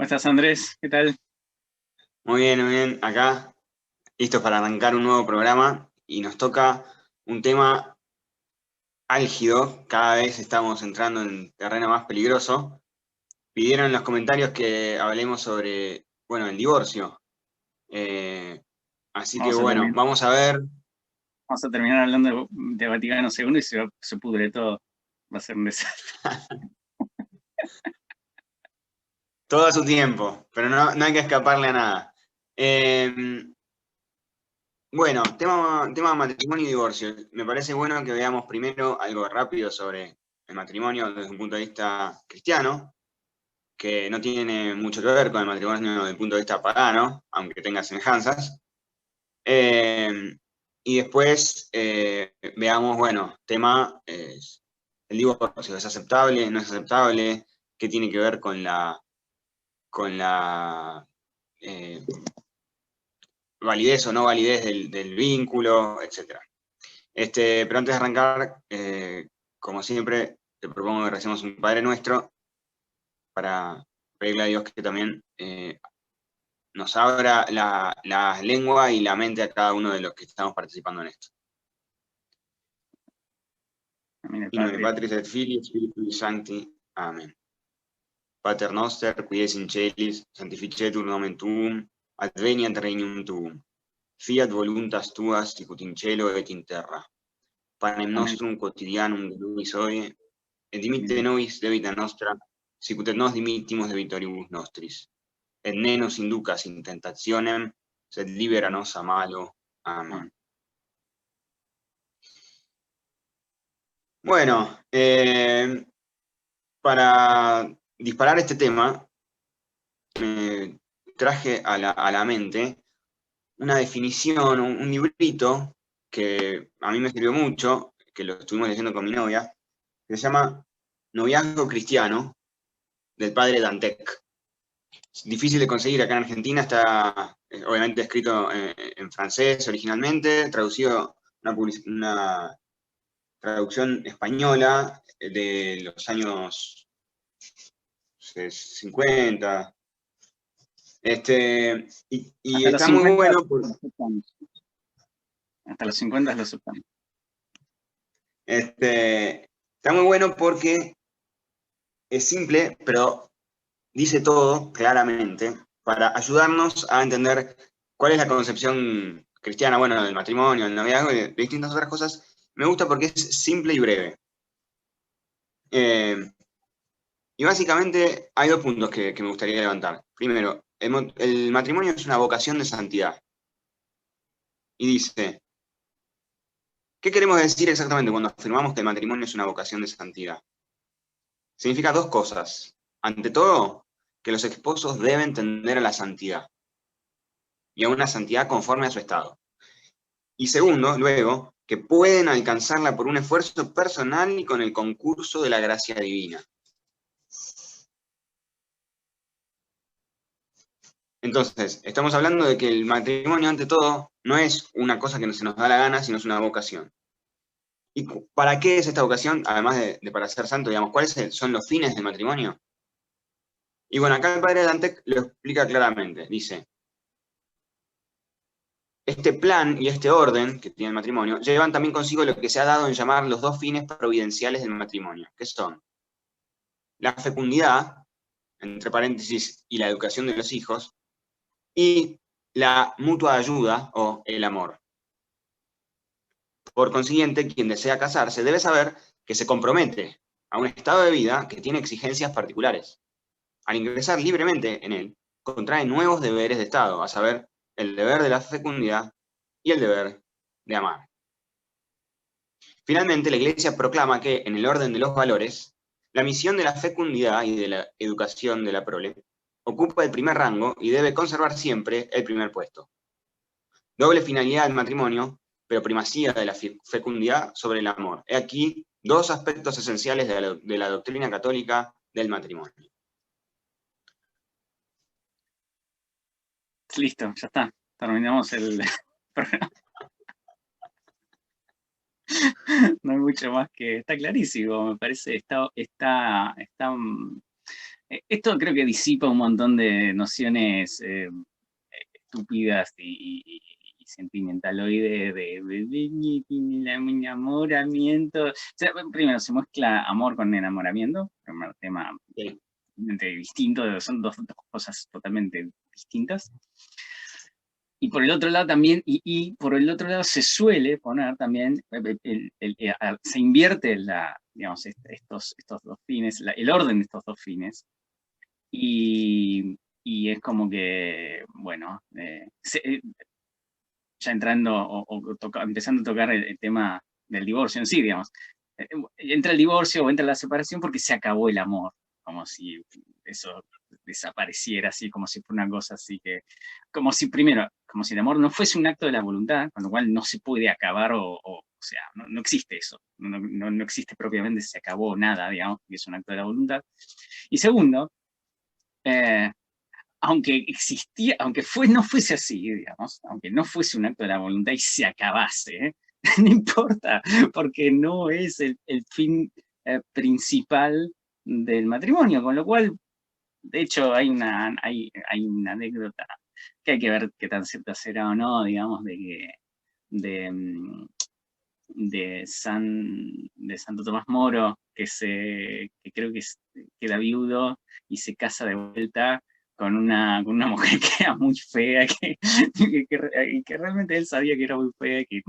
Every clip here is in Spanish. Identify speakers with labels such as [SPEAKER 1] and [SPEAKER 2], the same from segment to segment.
[SPEAKER 1] ¿Cómo estás, Andrés? ¿Qué tal?
[SPEAKER 2] Muy bien, acá, listos para arrancar un nuevo programa y nos toca un tema álgido, cada vez estamos entrando en terreno más peligroso. Pidieron en los comentarios que hablemos sobre, bueno, el divorcio. Eh, Así que
[SPEAKER 1] Vamos a
[SPEAKER 2] bueno,
[SPEAKER 1] terminar,
[SPEAKER 2] vamos a ver
[SPEAKER 1] vamos a terminar hablando de Vaticano II y se pudre todo. Va a ser un desastre.
[SPEAKER 2] todo a su tiempo, pero no hay que escaparle a nada. Eh, bueno, tema matrimonio y divorcio. Me parece bueno que veamos primero algo rápido sobre el matrimonio desde un punto de vista cristiano, que no tiene mucho que ver con el matrimonio desde el punto de vista pagano, aunque tenga semejanzas. Eh, y después veamos, bueno, tema, el divorcio, ¿es aceptable, no es aceptable? ¿Qué tiene que ver con la eh, validez o no validez del vínculo, etcétera? Pero antes de arrancar, como siempre, te propongo que recemos un Padre Nuestro para pedirle a Dios que también nos abra la lengua y la mente a cada uno de los que estamos participando en esto.
[SPEAKER 1] También el
[SPEAKER 2] In nome
[SPEAKER 1] Padre.
[SPEAKER 2] Patris et Filii et Spiritui Sancti. Amen. Pater noster, qui es in celis, sanctificetur nomen tuum, adveniat regnum tuum. Fiat voluntas tuas, sicut in cielo et in terra. Panem
[SPEAKER 1] Amén.
[SPEAKER 2] nostrum quotidianum de nobis hodie, et dimitte nobis debita nostra, sicut et nos dimittimus debitoribus nostris. Et ne nos inducas in tentationem, sed libera nos a malo. Amén.
[SPEAKER 1] Amén.
[SPEAKER 2] Bueno, para disparar este tema, me traje a la mente una definición, un librito que a mí me sirvió mucho, que lo estuvimos leyendo con mi novia, que se llama Noviazgo Cristiano, del padre Dantec. Es difícil de conseguir acá en Argentina, está obviamente escrito en francés originalmente, traducido una traducción española de los años 50. Y
[SPEAKER 1] Hasta los
[SPEAKER 2] está muy
[SPEAKER 1] 50
[SPEAKER 2] bueno,
[SPEAKER 1] lo aceptamos. Hasta los 50 lo aceptamos.
[SPEAKER 2] está muy bueno porque es simple, pero dice todo claramente para ayudarnos a entender cuál es la concepción cristiana, bueno, del matrimonio, del noviazgo y de distintas otras cosas. Me gusta porque es simple y breve. Eh, y básicamente hay dos puntos que me gustaría levantar. Primero, el matrimonio es una vocación de santidad. Y dice, ¿qué queremos decir exactamente cuando afirmamos que el matrimonio es una vocación de santidad? Significa dos cosas. Ante todo, que los esposos deben tender a la santidad y a una santidad conforme a su estado. Y segundo, luego, que pueden alcanzarla por un esfuerzo personal y con el concurso de la gracia divina. Entonces, estamos hablando de que el matrimonio, ante todo, no es una cosa que se nos da la gana, sino es una vocación. ¿Y para qué es esta vocación? Además de para ser santo, digamos, ¿cuáles son los fines del matrimonio? Y bueno, acá el padre Dante lo explica claramente. Dice, este plan y este orden que tiene el matrimonio llevan también consigo lo que se ha dado en llamar los dos fines providenciales del matrimonio, que son la fecundidad, entre paréntesis, y la educación de los hijos, y la mutua ayuda o el amor. Por consiguiente, quien desea casarse debe saber que se compromete a un estado de vida que tiene exigencias particulares. Al ingresar libremente en él, contrae nuevos deberes de Estado, a saber, el deber de la fecundidad y el deber de amar. Finalmente, la Iglesia proclama que, en el orden de los valores, la misión de la fecundidad y de la educación de la prole ocupa el primer rango y debe conservar siempre el primer puesto. Doble finalidad del matrimonio, pero primacía de la fecundidad sobre el amor. He aquí dos aspectos esenciales de la doctrina católica del matrimonio.
[SPEAKER 1] Listo, ya está. Terminamos el programa. No hay mucho más que. Está clarísimo, me parece. Está Esto creo que disipa un montón de nociones estúpidas y sentimentaloides de enamoramiento. O sea, primero se mezcla amor con enamoramiento, primer tema
[SPEAKER 2] Sí.
[SPEAKER 1] distinto, son dos cosas totalmente distintas. Y por el otro lado también, y por el otro lado se suele poner también, se invierte digamos, estos dos fines, el orden de estos dos fines, y es como que, bueno, ya entrando empezando a tocar el tema del divorcio en sí, digamos. Entra el divorcio o entra la separación porque se acabó el amor, como si eso desapareciera así, como si fuera una cosa así que, como si primero, como si el amor no fuese un acto de la voluntad, con lo cual no se puede acabar o sea, no existe eso, no existe propiamente, se acabó nada, digamos, que es un acto de la voluntad. Y segundo, eh, aunque existía, no fuese así, digamos, aunque no fuese un acto de la voluntad y se acabase, ¿eh? No importa, porque no es el fin principal del matrimonio, con lo cual, de hecho, hay una anécdota que hay que ver qué tan cierta será o no, digamos, de, mm, de Santo Tomás Moro, que creo que queda viudo y se casa de vuelta con una mujer que era muy fea, que realmente él sabía que era muy fea, que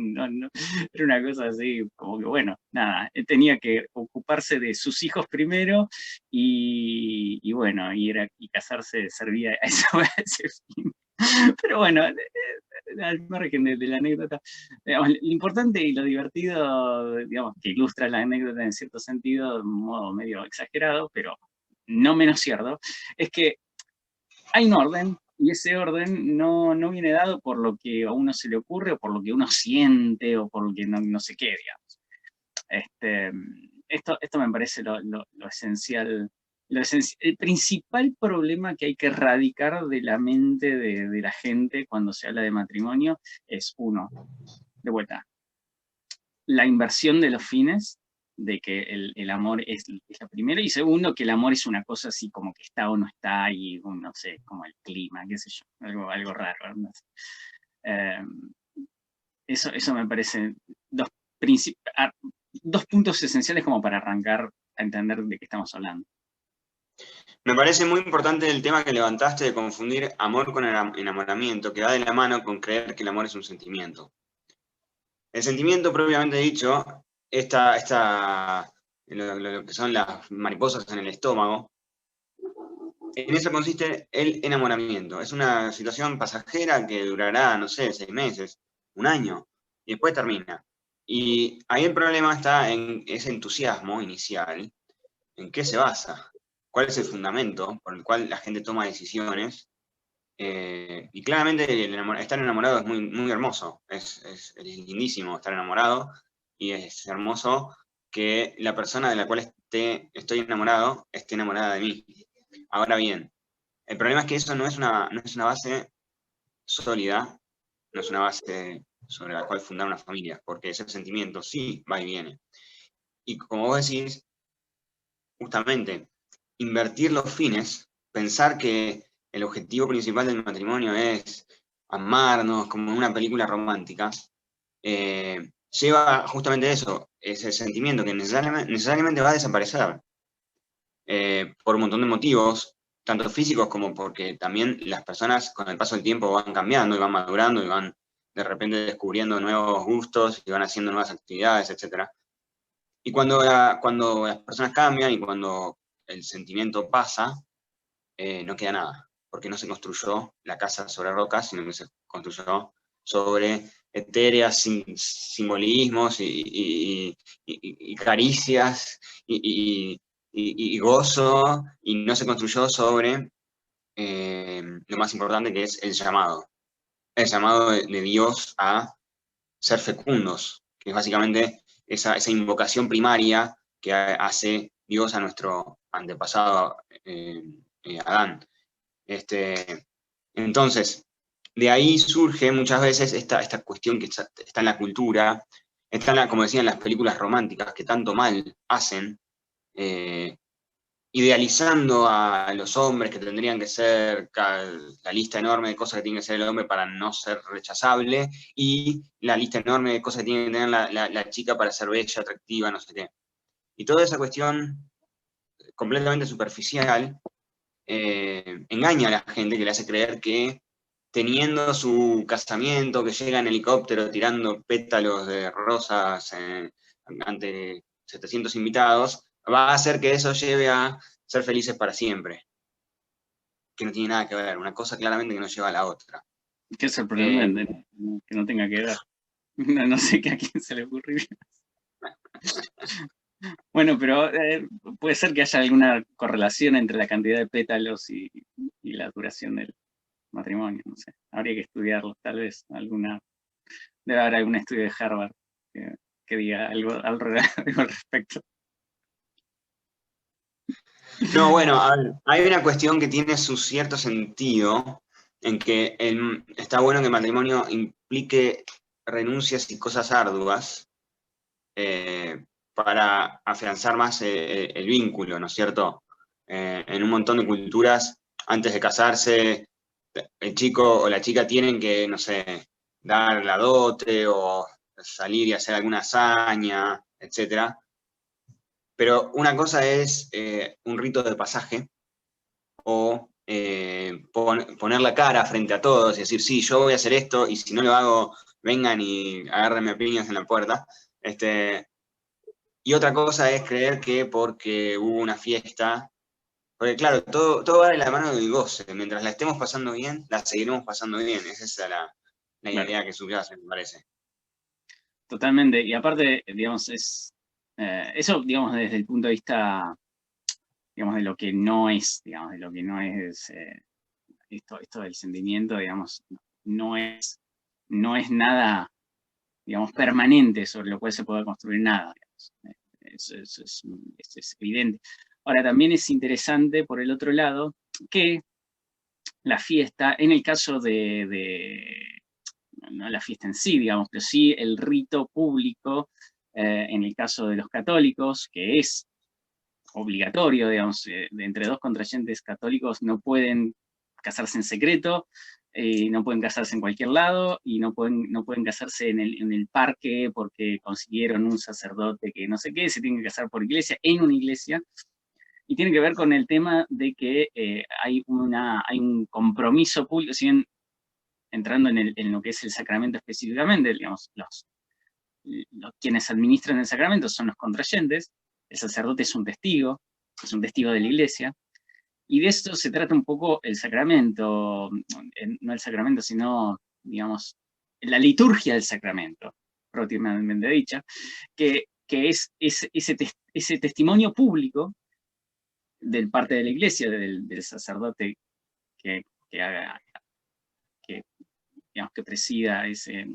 [SPEAKER 1] era una cosa así, como que bueno, nada, él tenía que ocuparse de sus hijos primero y bueno, y casarse servía a ese fin. Pero bueno, al margen de la anécdota, digamos, lo importante y lo divertido, digamos, que ilustra la anécdota en cierto sentido, de un modo medio exagerado, pero no menos cierto, es que hay un orden, y ese orden no viene dado por lo que a uno se le ocurre, o por lo que uno siente, o por lo que no sé qué, digamos. Este, esto me parece lo esencial. El principal problema que hay que erradicar de la mente de la gente cuando se habla de matrimonio es, uno, de vuelta, la inversión de los fines, de que el amor es la primera, y segundo, que el amor es una cosa así como que está o no está, y no sé, como el clima, qué sé yo, algo raro. ¿No? Eh, eso me parece dos, dos puntos esenciales como para arrancar a entender de qué estamos hablando.
[SPEAKER 2] Me parece muy importante el tema que levantaste de confundir amor con enamoramiento, que va de la mano con creer que el amor es un sentimiento. El sentimiento, propiamente dicho, lo que son las mariposas en el estómago, en eso consiste el enamoramiento. Es una situación pasajera que durará, no sé, 6 meses, un año, y después termina. Y ahí el problema está en ese entusiasmo inicial, en qué se basa, cuál es el fundamento por el cual la gente toma decisiones. Y claramente estar enamorado es muy, muy hermoso, es lindísimo estar enamorado, y es hermoso que la persona de la cual estoy enamorado esté enamorada de mí. Ahora bien, el problema es que eso no es una base sólida, no es una base sobre la cual fundar una familia, porque ese sentimiento sí va y viene. Y como vos decís, justamente, invertir los fines, pensar que el objetivo principal del matrimonio es amarnos como en una película romántica, lleva justamente eso, ese sentimiento que necesariamente va a desaparecer por un montón de motivos, tanto físicos como porque también las personas con el paso del tiempo van cambiando y van madurando y van de repente descubriendo nuevos gustos y van haciendo nuevas actividades, etc. Y cuando las personas cambian y cuando el sentimiento pasa, no queda nada, porque no se construyó la casa sobre rocas, sino que se construyó sobre etéreas simbolismos y caricias y gozo, y no se construyó sobre lo más importante, que es el llamado de Dios a ser fecundos, que es básicamente esa invocación primaria que hace Dios a nuestro antepasado Adán. Entonces, de ahí surge muchas veces esta cuestión que está en la cultura, está como decían, las películas románticas que tanto mal hacen, idealizando a los hombres que tendrían que ser la lista enorme de cosas que tiene que ser el hombre para no ser rechazable, y la lista enorme de cosas que tiene que tener la chica para ser bella, atractiva, no sé qué. Y toda esa cuestión completamente superficial engaña a la gente, que le hace creer que teniendo su casamiento, que llega en helicóptero tirando pétalos de rosas ante 700 invitados, va a hacer que eso lleve a ser felices para siempre. Que no tiene nada que ver, una cosa claramente que no lleva a la otra.
[SPEAKER 1] ¿Qué es el problema de que no tenga que ver? No sé a quién se le ocurriría. Bueno, pero puede ser que haya alguna correlación entre la cantidad de pétalos y la duración del matrimonio, no sé. Habría que estudiarlo, tal vez. Debe haber algún estudio de Harvard que diga algo al respecto.
[SPEAKER 2] No, bueno, a ver, hay una cuestión que tiene su cierto sentido, en que está bueno que el matrimonio implique renuncias y cosas arduas para afianzar más el vínculo, ¿no es cierto? En un montón de culturas, antes de casarse, el chico o la chica tienen que, no sé, dar la dote o salir y hacer alguna hazaña, etc. Pero una cosa es un rito de pasaje o poner la cara frente a todos y decir, sí, yo voy a hacer esto y si no lo hago, vengan y agárrenme a piñas en la puerta. Y otra cosa es creer que porque hubo una fiesta, porque claro, todo va de la mano del goce. Mientras la estemos pasando bien, la seguiremos pasando bien. Esa es la
[SPEAKER 1] Claro,
[SPEAKER 2] idea que subyace, me parece.
[SPEAKER 1] totalmente. Y aparte, digamos, eso, digamos, desde el punto de vista, digamos, de lo que no es, digamos, de lo que no es esto del sentimiento, digamos, no es nada, digamos, permanente sobre lo cual se pueda construir nada. Digamos. Eso es evidente. Ahora, también es interesante, por el otro lado, que la fiesta, en el caso no la fiesta en sí, digamos, pero sí el rito público, en el caso de los católicos, que es obligatorio, digamos, entre dos contrayentes católicos no pueden casarse en secreto, no pueden casarse en cualquier lado, y no pueden casarse en el parque porque consiguieron un sacerdote que no sé qué, se tienen que casar por iglesia, en una iglesia, y tiene que ver con el tema de que hay un compromiso público, si bien entrando en lo que es el sacramento específicamente, digamos, quienes administran el sacramento son los contrayentes, el sacerdote es un testigo de la iglesia, y de esto se trata un poco el sacramento, no el sacramento, sino, digamos, la liturgia del sacramento, propiamente dicha, que es ese testimonio público del parte de la iglesia, del sacerdote que haga, que, digamos, que presida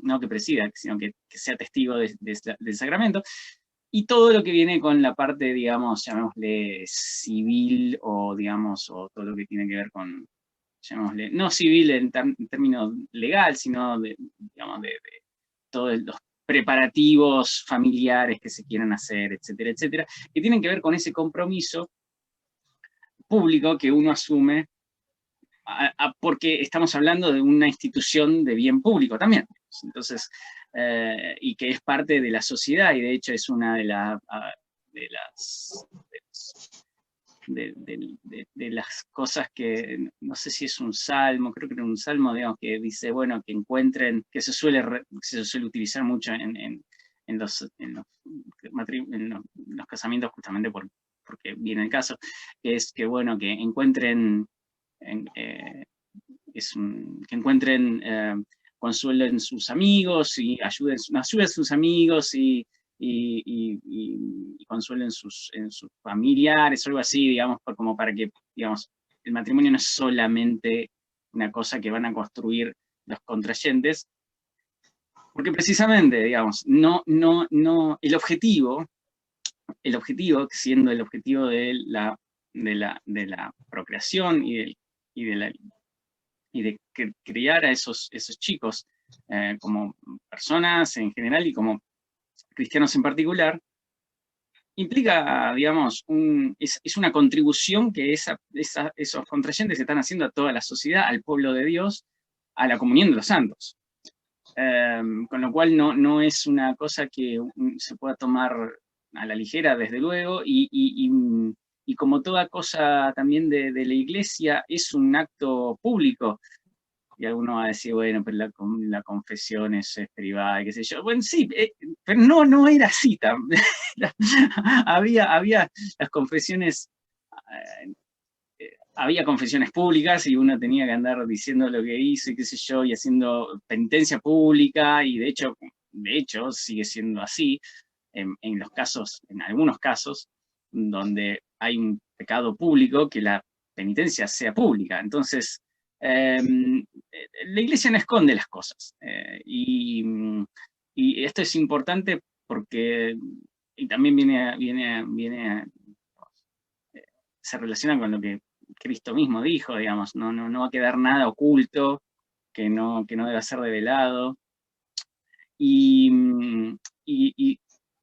[SPEAKER 1] no que presida, sino que sea testigo del sacramento, y todo lo que viene con la parte, digamos, llamémosle civil, o digamos, o todo lo que tiene que ver con, llamémosle, no civil en términos legal, sino digamos, de todos los preparativos familiares que se quieran hacer, etcétera, etcétera, que tienen que ver con ese compromiso público que uno asume porque estamos hablando de una institución de bien público también. Entonces, y que es parte de la sociedad, y de hecho es una de las cosas que, no sé si es un salmo, creo que era un salmo, digamos, que dice, bueno, que encuentren, que se suele utilizar mucho en los casamientos, justamente porque viene el caso, que es que, bueno, que encuentren que encuentren consuelo en sus amigos, y ayuden a sus amigos, y consuelo en sus familiares, o algo así, digamos, como para que, digamos, el matrimonio no es solamente una cosa que van a construir los contrayentes, porque precisamente, digamos, el objetivo, siendo el objetivo de la procreación y de criar a esos chicos como personas en general y como cristianos en particular, implica, digamos, es una contribución que esos contrayentes están haciendo a toda la sociedad, al pueblo de Dios, a la comunión de los santos. Con lo cual no es una cosa que se pueda tomar a la ligera, desde luego, y como toda cosa también de la iglesia, es un acto público. Y alguno va a decir, bueno, pero la confesión es privada, qué sé yo. Bueno, sí, pero no era así. Había las confesiones, había confesiones públicas y uno tenía que andar diciendo lo que hizo y qué sé yo, y haciendo penitencia pública, y de hecho sigue siendo así en algunos casos, donde hay un pecado público, que la penitencia sea pública. Entonces, la iglesia no esconde las cosas. Y esto es importante porque, y también se relaciona con lo que Cristo mismo dijo, digamos, no va a quedar nada oculto que no deba ser revelado. Y, y,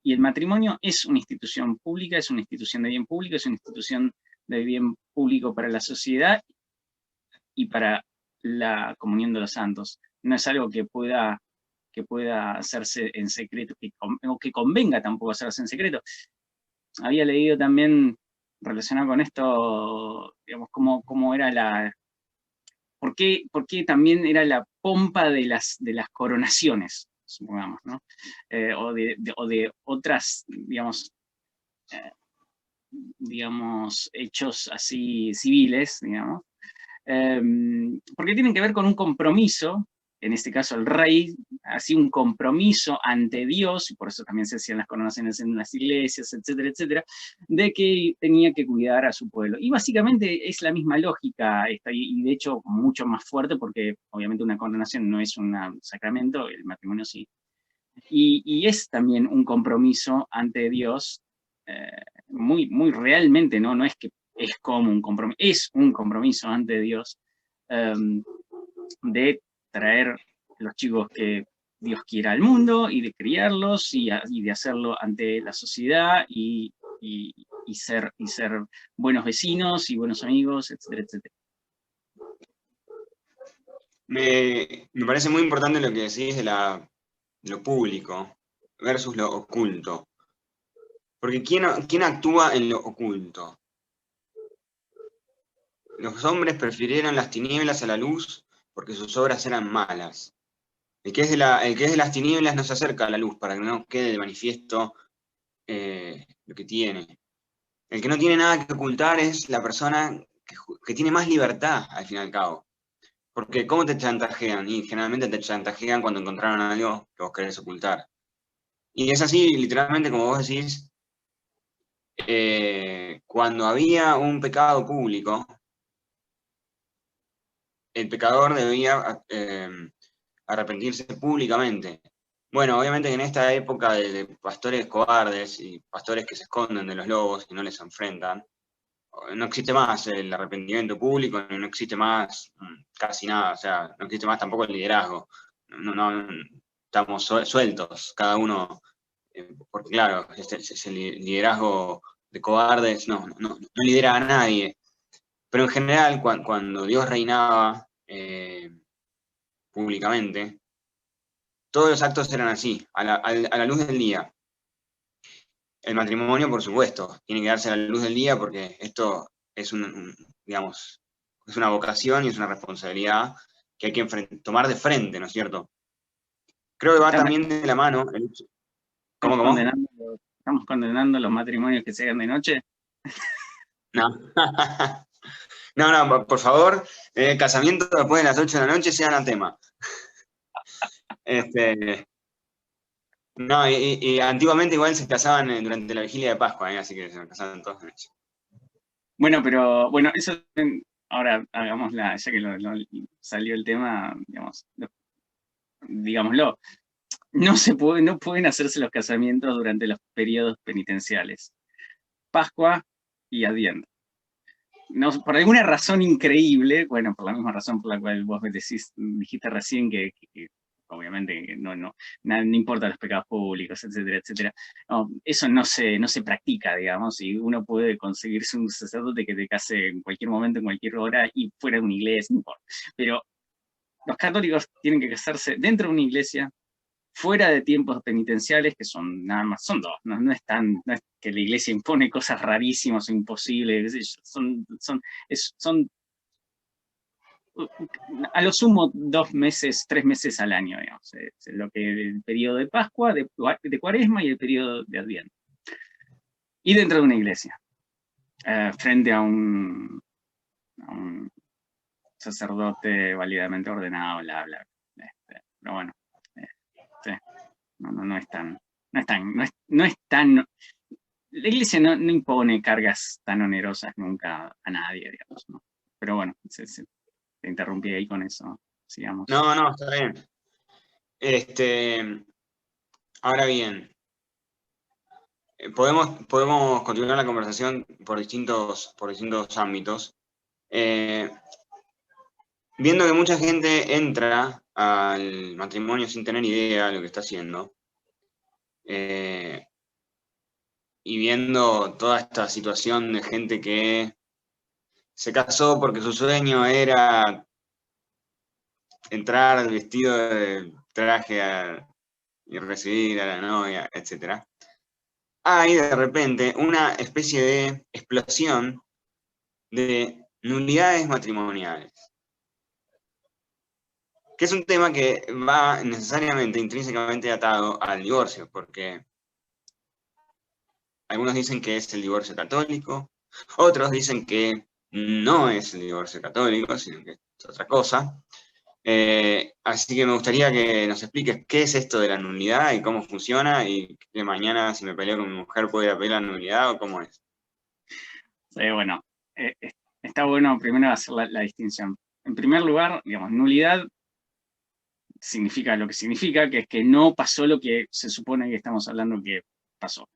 [SPEAKER 1] y el matrimonio es una institución pública, es una institución de bien público, es una institución de bien público para la sociedad y para la comunión de los santos. No es algo que pueda hacerse en secreto, o que convenga tampoco hacerse en secreto. Había leído también, relacionado con esto, digamos, cómo era por qué también era la pompa de las coronaciones, supongamos, ¿no? O de otras, eh, digamos, hechos así civiles, digamos, porque tienen que ver con un compromiso. En este caso el rey hacía un compromiso ante Dios, y por eso también se hacían las coronaciones en las iglesias, etcétera, etcétera, de que tenía que cuidar a su pueblo. Y básicamente es la misma lógica esta, y de hecho mucho más fuerte, porque obviamente una coronación no es un sacramento, el matrimonio sí. Y es también un compromiso ante Dios, muy, muy realmente, no es que es como un compromiso, es un compromiso ante Dios, de traer los chicos que Dios quiera al mundo, y de criarlos, y de hacerlo ante la sociedad, y ser buenos vecinos y buenos amigos, etcétera, etcétera.
[SPEAKER 2] Me parece muy importante lo que decís de lo público versus lo oculto. Porque ¿quién actúa en lo oculto? Los hombres prefirieron las tinieblas a la luz porque sus obras eran malas. El que es de las tinieblas no se acerca a la luz para que no quede de manifiesto lo que tiene. El que no tiene nada que ocultar es la persona que tiene más libertad, al fin y al cabo. Porque ¿cómo te chantajean? Y generalmente te chantajean cuando encontraron algo que vos querés ocultar. Y es así, literalmente, como vos decís, cuando había un pecado público, el pecador debía arrepentirse públicamente. Bueno, obviamente que en esta época de pastores cobardes y pastores que se esconden de los lobos y no les enfrentan, no existe más el arrepentimiento público, no existe más casi nada, o sea, no existe más tampoco el liderazgo. No, estamos sueltos, cada uno, porque claro, ese liderazgo de cobardes no lidera a nadie. Pero en general, cuando Dios reinaba públicamente, todos los actos eran así, a la luz del día. El matrimonio, por supuesto, tiene que darse a la luz del día porque esto es digamos, es una vocación y es una responsabilidad que hay que tomar de frente, ¿no es cierto? Creo que va también de la mano. ¿Cómo?
[SPEAKER 1] ¿Estamos condenando los matrimonios que se hagan de noche?
[SPEAKER 2] No. No, por favor, casamiento después de las 8 de la noche sea anatema. No, y antiguamente igual se casaban durante la vigilia de Pascua, así que se casaban todos de noche.
[SPEAKER 1] Bueno, pero bueno, eso ahora hagámosla, ya que salió el tema, digámoslo. No pueden hacerse los casamientos durante los periodos penitenciales. Pascua y Adviento. No, por alguna razón increíble, bueno, por la misma razón por la cual vos dijiste recién que obviamente no importa los pecados públicos, etcétera, etcétera. No, eso no se practica, digamos, y uno puede conseguirse un sacerdote que te case en cualquier momento, en cualquier hora, y fuera de una iglesia, no importa. Pero los católicos tienen que casarse dentro de una iglesia, fuera de tiempos penitenciales, que son nada más, son dos, no es que la iglesia impone cosas rarísimas o imposibles, son a lo sumo 2 meses, 3 meses al año, digamos, lo que el periodo de Pascua, de Cuaresma y el periodo de Adviento. Y dentro de una iglesia, frente a un sacerdote válidamente ordenado, bla, bla. Pero bueno, sí, no es tan, la iglesia no impone cargas tan onerosas nunca a nadie, digamos, ¿no? Pero bueno, te interrumpí ahí con eso, sigamos.
[SPEAKER 2] No, está bien. Ahora bien, podemos continuar la conversación por distintos ámbitos. Viendo que mucha gente entra al matrimonio sin tener idea de lo que está haciendo, y viendo toda esta situación de gente que se casó porque su sueño era entrar vestido de traje y recibir a la novia, etc. Hay de repente una especie de explosión de nulidades matrimoniales, que es un tema que va necesariamente, intrínsecamente atado al divorcio, porque algunos dicen que es el divorcio católico, otros dicen que no es el divorcio católico, sino que es otra cosa. Así que me gustaría que nos expliques qué es esto de la nulidad y cómo funciona, y que mañana si me peleo con mi mujer puedo ir a pedir la nulidad, o cómo es.
[SPEAKER 1] Sí, bueno, está bueno primero hacer la distinción. En primer lugar, digamos, nulidad significa lo que significa, que es que no pasó lo que se supone que estamos hablando que pasó.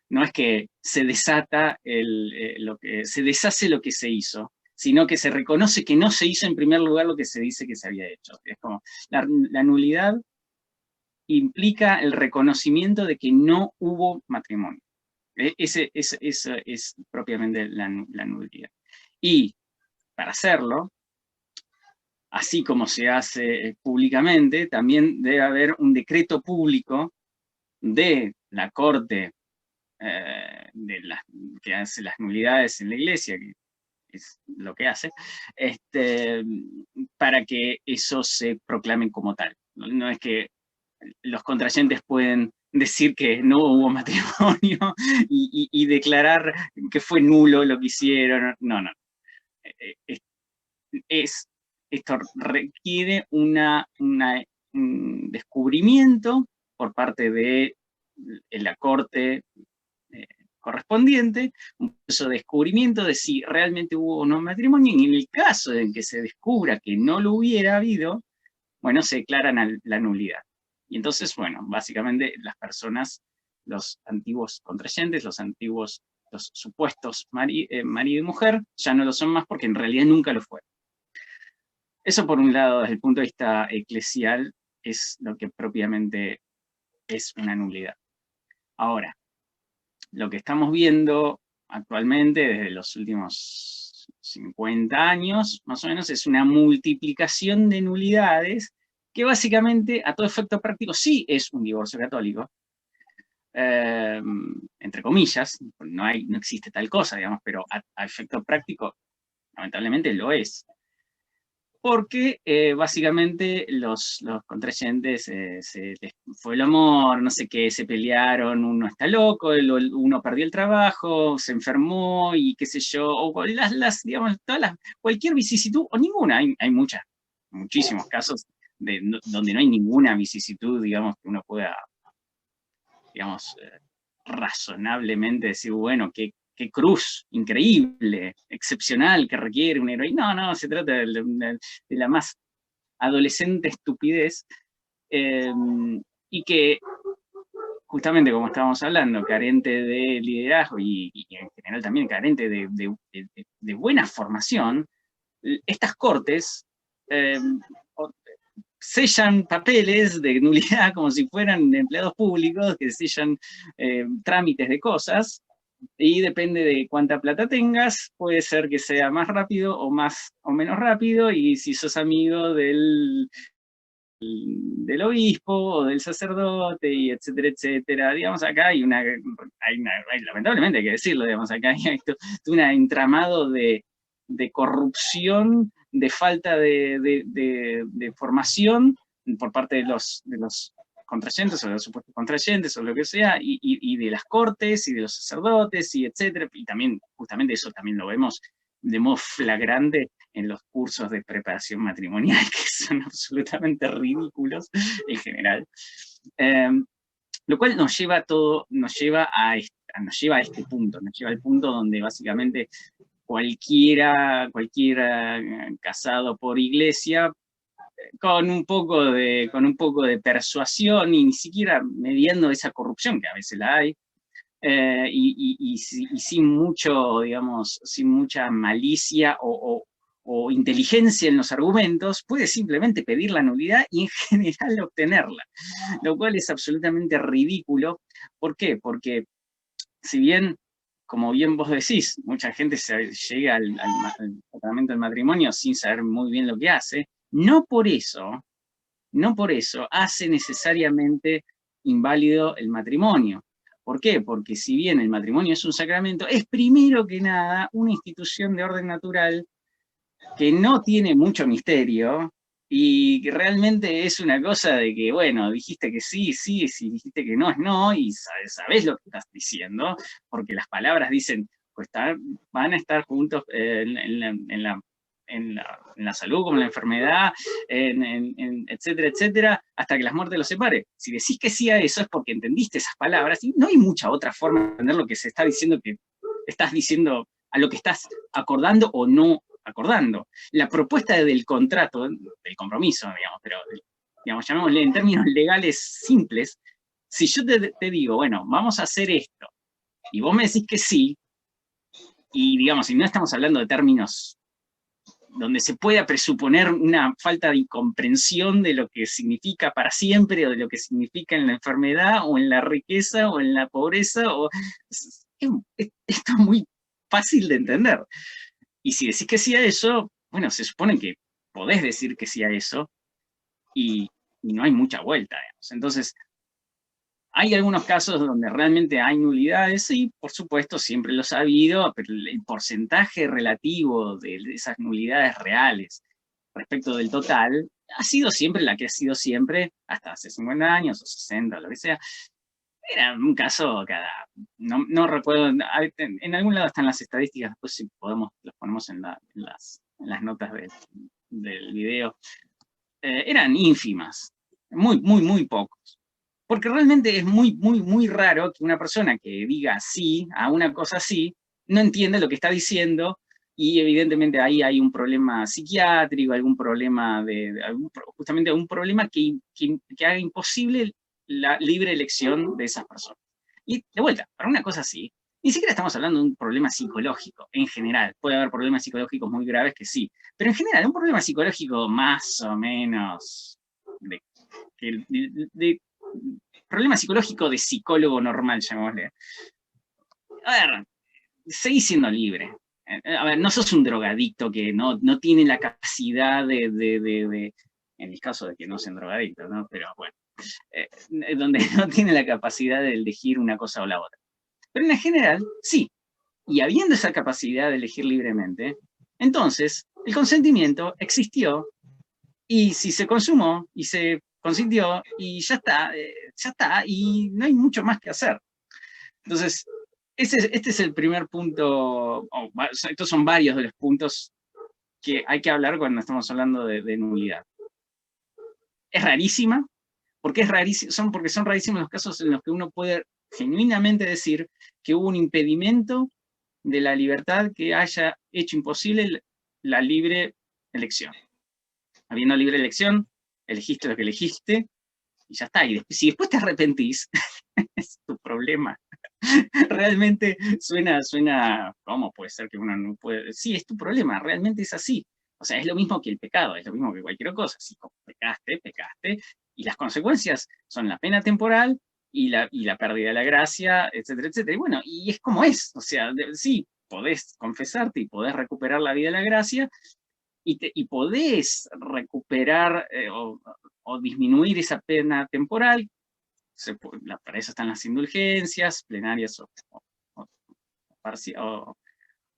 [SPEAKER 1] No es que se desata se deshace lo que se hizo, sino que se reconoce que no se hizo en primer lugar lo que se dice que se había hecho. Es como, la nulidad implica el reconocimiento de que no hubo matrimonio. Eso es propiamente la nulidad. Y para hacerlo, así como se hace públicamente, también debe haber un decreto público de la Corte que hace las nulidades en la iglesia, que es lo que hace, para que eso se proclame como tal. No es que los contrayentes pueden decir que no hubo matrimonio y declarar que fue nulo lo que hicieron. No. Esto requiere un descubrimiento por parte de la Corte correspondiente, un proceso de descubrimiento de si realmente hubo o no matrimonio, y en el caso en que se descubra que no lo hubiera habido, bueno, se declara la nulidad. Y entonces, bueno, básicamente las personas, los antiguos contrayentes, los supuestos marido y mujer, ya no lo son más porque en realidad nunca lo fueron. Eso por un lado, desde el punto de vista eclesial, es lo que propiamente es una nulidad. Ahora, lo que estamos viendo actualmente, desde los últimos 50 años, más o menos, es una multiplicación de nulidades que básicamente, a todo efecto práctico, sí es un divorcio católico, entre comillas, no existe tal cosa, digamos, pero a efecto práctico, lamentablemente lo es. Porque básicamente los contrayentes fue el amor, no sé qué, se pelearon, uno está loco, uno perdió el trabajo, se enfermó y qué sé yo, o digamos, cualquier vicisitud, o ninguna, hay muchísimos casos donde no hay ninguna vicisitud, digamos, que uno pueda, digamos, razonablemente decir, bueno, qué cruz increíble, excepcional, que requiere un héroe. No, se trata de la más adolescente estupidez, y que, justamente como estábamos hablando, carente de liderazgo y en general también carente de buena formación, estas cortes sellan papeles de nulidad como si fueran empleados públicos que sellan trámites de cosas, y depende de cuánta plata tengas, puede ser que sea más rápido o menos rápido, y si sos amigo del obispo o del sacerdote, y etcétera, etcétera. Digamos, acá lamentablemente hay que decirlo, digamos, acá hay un entramado de corrupción, de falta de formación por parte de los contrayentes o de los supuestos contrayentes o lo que sea, y de las cortes y de los sacerdotes, y etcétera. Y también, justamente eso también lo vemos de modo flagrante en los cursos de preparación matrimonial, que son absolutamente ridículos en general. Lo cual nos lleva a este punto, nos lleva al punto donde básicamente cualquiera casado por iglesia, con un poco de persuasión, y ni siquiera mediando esa corrupción, que a veces la hay, y sin mucho, digamos, sin mucha malicia o inteligencia en los argumentos, puede simplemente pedir la nulidad y en general obtenerla, lo cual es absolutamente ridículo. ¿Por qué? Porque si bien, como bien vos decís, mucha gente llega al sacramento del matrimonio sin saber muy bien lo que hace, no por eso hace necesariamente inválido el matrimonio. ¿Por qué? Porque si bien el matrimonio es un sacramento, es primero que nada una institución de orden natural que no tiene mucho misterio, y que realmente es una cosa de que, bueno, dijiste que sí, sí, si dijiste que no, es no, y sabés lo que estás diciendo, porque las palabras dicen, pues van a estar juntos en la salud como en la enfermedad, etcétera, etcétera, hasta que la muerte los separe. Si decís que sí a eso es porque entendiste esas palabras, y no hay mucha otra forma de entender lo que se está diciendo, que estás diciendo a lo que estás acordando o no acordando. La propuesta del contrato, del compromiso, digamos, pero digamos, llamémosle en términos legales simples, si yo te digo, bueno, vamos a hacer esto, y vos me decís que sí, y digamos, si no estamos hablando de términos donde se pueda presuponer una falta de incomprensión de lo que significa para siempre, o de lo que significa en la enfermedad, o en la riqueza, o en la pobreza, esto es muy fácil de entender. Y si decís que sí a eso, bueno, se supone que podés decir que sí a eso, y no hay mucha vuelta, digamos. Entonces, hay algunos casos donde realmente hay nulidades, sí, por supuesto, siempre los ha habido, pero el porcentaje relativo de esas nulidades reales respecto del total ha sido siempre la que ha sido siempre, hasta hace 50 años, o 60, lo que sea. Era un caso cada... No recuerdo, en algún lado están las estadísticas, después si podemos, los ponemos en las notas del video. Eran ínfimas, muy, muy, muy pocos. Porque realmente es muy, muy, muy raro que una persona que diga sí a una cosa así, no entiende lo que está diciendo, y evidentemente ahí hay un problema psiquiátrico, algún problema justamente algún problema que haga imposible la libre elección de esas personas. Y de vuelta, para una cosa así, ni siquiera estamos hablando de un problema psicológico en general. Puede haber problemas psicológicos muy graves que sí, pero en general un problema psicológico más o menos problema psicológico de psicólogo normal, llamémosle. A ver, seguís siendo libre. A ver, no sos un drogadicto que no tiene la capacidad en el caso de que no sean drogadictos, ¿no? Pero bueno, donde no tiene la capacidad de elegir una cosa o la otra. Pero en general, sí. Y habiendo esa capacidad de elegir libremente, entonces el consentimiento existió, y si se consumó y se consintió, y ya está, y no hay mucho más que hacer. Entonces, este es el primer punto, estos son varios de los puntos que hay que hablar cuando estamos hablando de nulidad. Es rarísima, porque son rarísimos los casos en los que uno puede genuinamente decir que hubo un impedimento de la libertad que haya hecho imposible la libre elección. Habiendo libre elección, elegiste lo que elegiste, y ya está. Y si después te arrepentís, es tu problema. Realmente suena, ¿cómo puede ser que uno no puede? Sí, es tu problema, realmente es así. O sea, es lo mismo que el pecado, es lo mismo que cualquier cosa. Si pecaste, y las consecuencias son la pena temporal y la pérdida de la gracia, etcétera, etcétera. Y bueno, y es como es, o sea, sí, podés confesarte y podés recuperar la vida de la gracia, y podés recuperar o disminuir esa pena temporal. Para eso están las indulgencias plenarias o,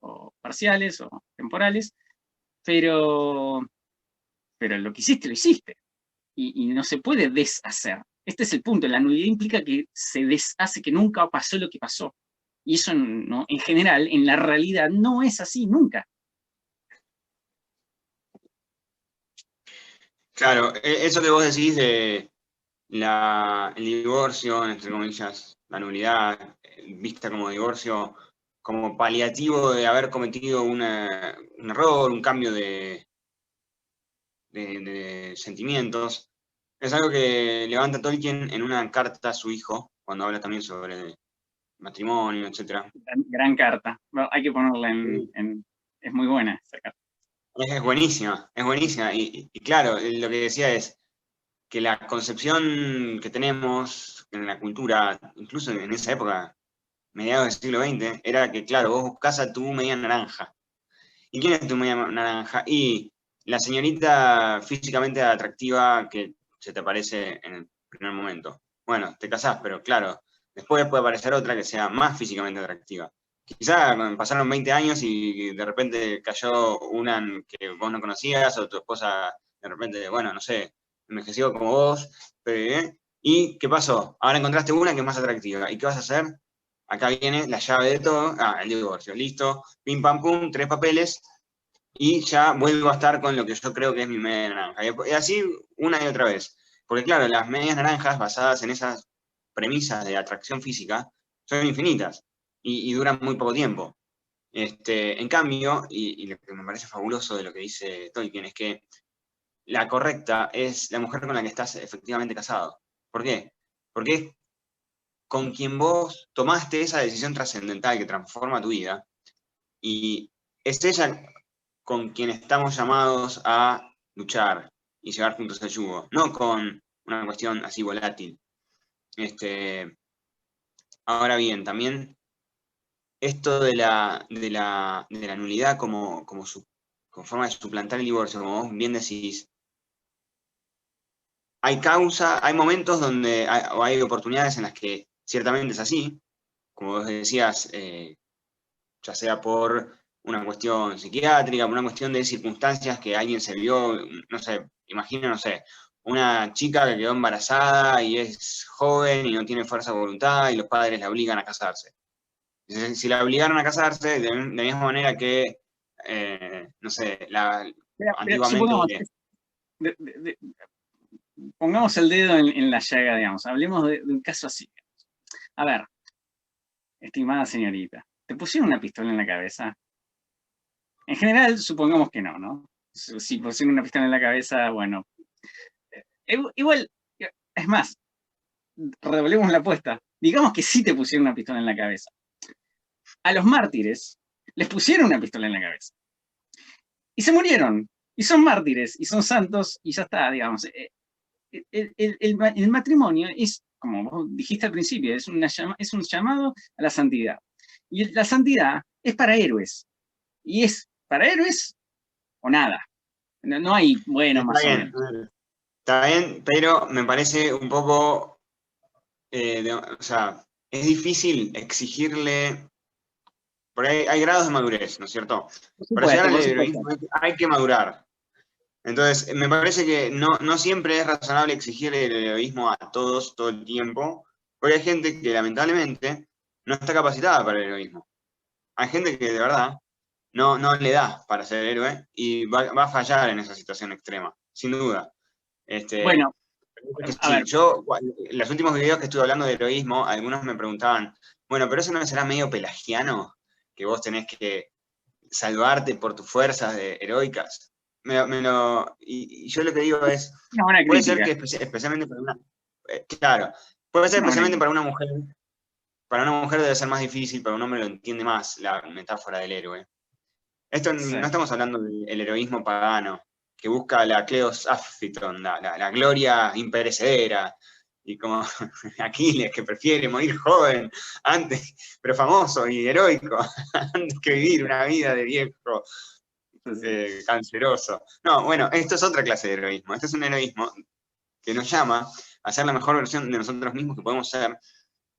[SPEAKER 1] o parciales o temporales, pero, pero lo que hiciste, lo hiciste. Y no se puede deshacer. Este es el punto. La nulidad implica que se deshace, que nunca pasó lo que pasó. Y eso, no, en general, en la realidad, no es así, nunca.
[SPEAKER 2] Claro, eso que vos decís de el divorcio, entre comillas, la nulidad, vista como divorcio, como paliativo de haber cometido un error, un cambio de sentimientos, es algo que levanta Tolkien en una carta a su hijo, cuando habla también sobre matrimonio, etc.
[SPEAKER 1] Gran carta. Bueno, hay que ponerla es muy buena esa carta.
[SPEAKER 2] Es buenísima, es buenísima. Y claro, lo que decía es que la concepción que tenemos en la cultura, incluso en esa época, mediados del siglo XX, era que, claro, vos buscás a tu media naranja. ¿Y quién es tu media naranja? Y la señorita físicamente atractiva que se te aparece en el primer momento. Bueno, te casás, pero claro, después puede aparecer otra que sea más físicamente atractiva. Quizá pasaron 20 años y de repente cayó una que vos no conocías, o tu esposa de repente, bueno, no sé, envejeció como vos, pero, ¿y qué pasó? Ahora encontraste una que es más atractiva. ¿Y qué vas a hacer? Acá viene la llave de todo. Ah, el divorcio, listo. Pim, pam, pum, 3 papeles. Y ya vuelvo a estar con lo que yo creo que es mi media naranja. Y así una y otra vez. Porque claro, las medias naranjas basadas en esas premisas de atracción física son infinitas y duran muy poco tiempo. En cambio, y lo que me parece fabuloso de lo que dice Tolkien es que la correcta es la mujer con la que estás efectivamente casado. ¿Por qué? Porque es con quien vos tomaste esa decisión trascendental que transforma tu vida, y es ella con quien estamos llamados a luchar y llevar juntos el yugo, no con una cuestión así volátil. Ahora bien, también esto de la nulidad como forma de suplantar el divorcio, como vos bien decís, hay momentos donde o hay oportunidades en las que ciertamente es así, como vos decías, ya sea por una cuestión psiquiátrica, por una cuestión de circunstancias que alguien se vio, no sé, imagina, no sé, una chica que quedó embarazada y es joven y no tiene fuerza de voluntad y los padres la obligan a casarse. Si la obligaron a casarse, de la misma manera que, no sé,
[SPEAKER 1] Pero
[SPEAKER 2] antiguamente...
[SPEAKER 1] supongamos, de, de, pongamos el dedo en la llaga, digamos, hablemos de un caso así. A ver, estimada señorita, ¿te pusieron una pistola en la cabeza? En general, supongamos que no, ¿no? Si pusieron una pistola en la cabeza, bueno. Igual, es más, redoblemos la apuesta. Digamos que sí te pusieron una pistola en la cabeza. A los mártires les pusieron una pistola en la cabeza. Y se murieron. Y son mártires, y son santos, y ya está, digamos. El matrimonio es, como vos dijiste al principio, es un llamado a la santidad. Y la santidad es para héroes. Y es para héroes o nada. No hay bueno
[SPEAKER 2] Está
[SPEAKER 1] más o
[SPEAKER 2] bien,
[SPEAKER 1] menos.
[SPEAKER 2] está bien, pero me parece un poco, o sea, es difícil exigirle, porque hay grados de madurez, ¿no es cierto?
[SPEAKER 1] Por
[SPEAKER 2] Para llegar
[SPEAKER 1] supuesto,
[SPEAKER 2] al
[SPEAKER 1] por supuesto.
[SPEAKER 2] heroísmo hay que madurar. Entonces, me parece que no siempre es razonable exigir el heroísmo a todos todo el tiempo, porque hay gente que lamentablemente no está capacitada para el heroísmo. Hay gente que de verdad no le da para ser héroe y va a fallar en esa situación extrema, sin duda.
[SPEAKER 1] Bueno, a
[SPEAKER 2] Sí,
[SPEAKER 1] ver,
[SPEAKER 2] yo, en los últimos videos que estuve hablando de heroísmo, algunos me preguntaban, bueno, pero eso no será medio pelagiano, que vos tenés que salvarte por tus fuerzas heroicas. Y yo lo que digo es,
[SPEAKER 1] una buena
[SPEAKER 2] puede ser
[SPEAKER 1] crítica.
[SPEAKER 2] que especialmente para una, claro, puede ser
[SPEAKER 1] Una buena
[SPEAKER 2] especialmente
[SPEAKER 1] crítica.
[SPEAKER 2] para una mujer debe ser más difícil, para un hombre lo entiende más la metáfora del héroe. Esto
[SPEAKER 1] Sí.
[SPEAKER 2] no estamos hablando del heroísmo pagano, que busca la Cleos Aphiton, la gloria imperecedera, y como Aquiles, que prefiere morir joven, antes, pero famoso y heroico, antes que vivir una vida de viejo canceroso. No, bueno, esto es otra clase de heroísmo. Este es un heroísmo que nos llama a ser la mejor versión de nosotros mismos que podemos ser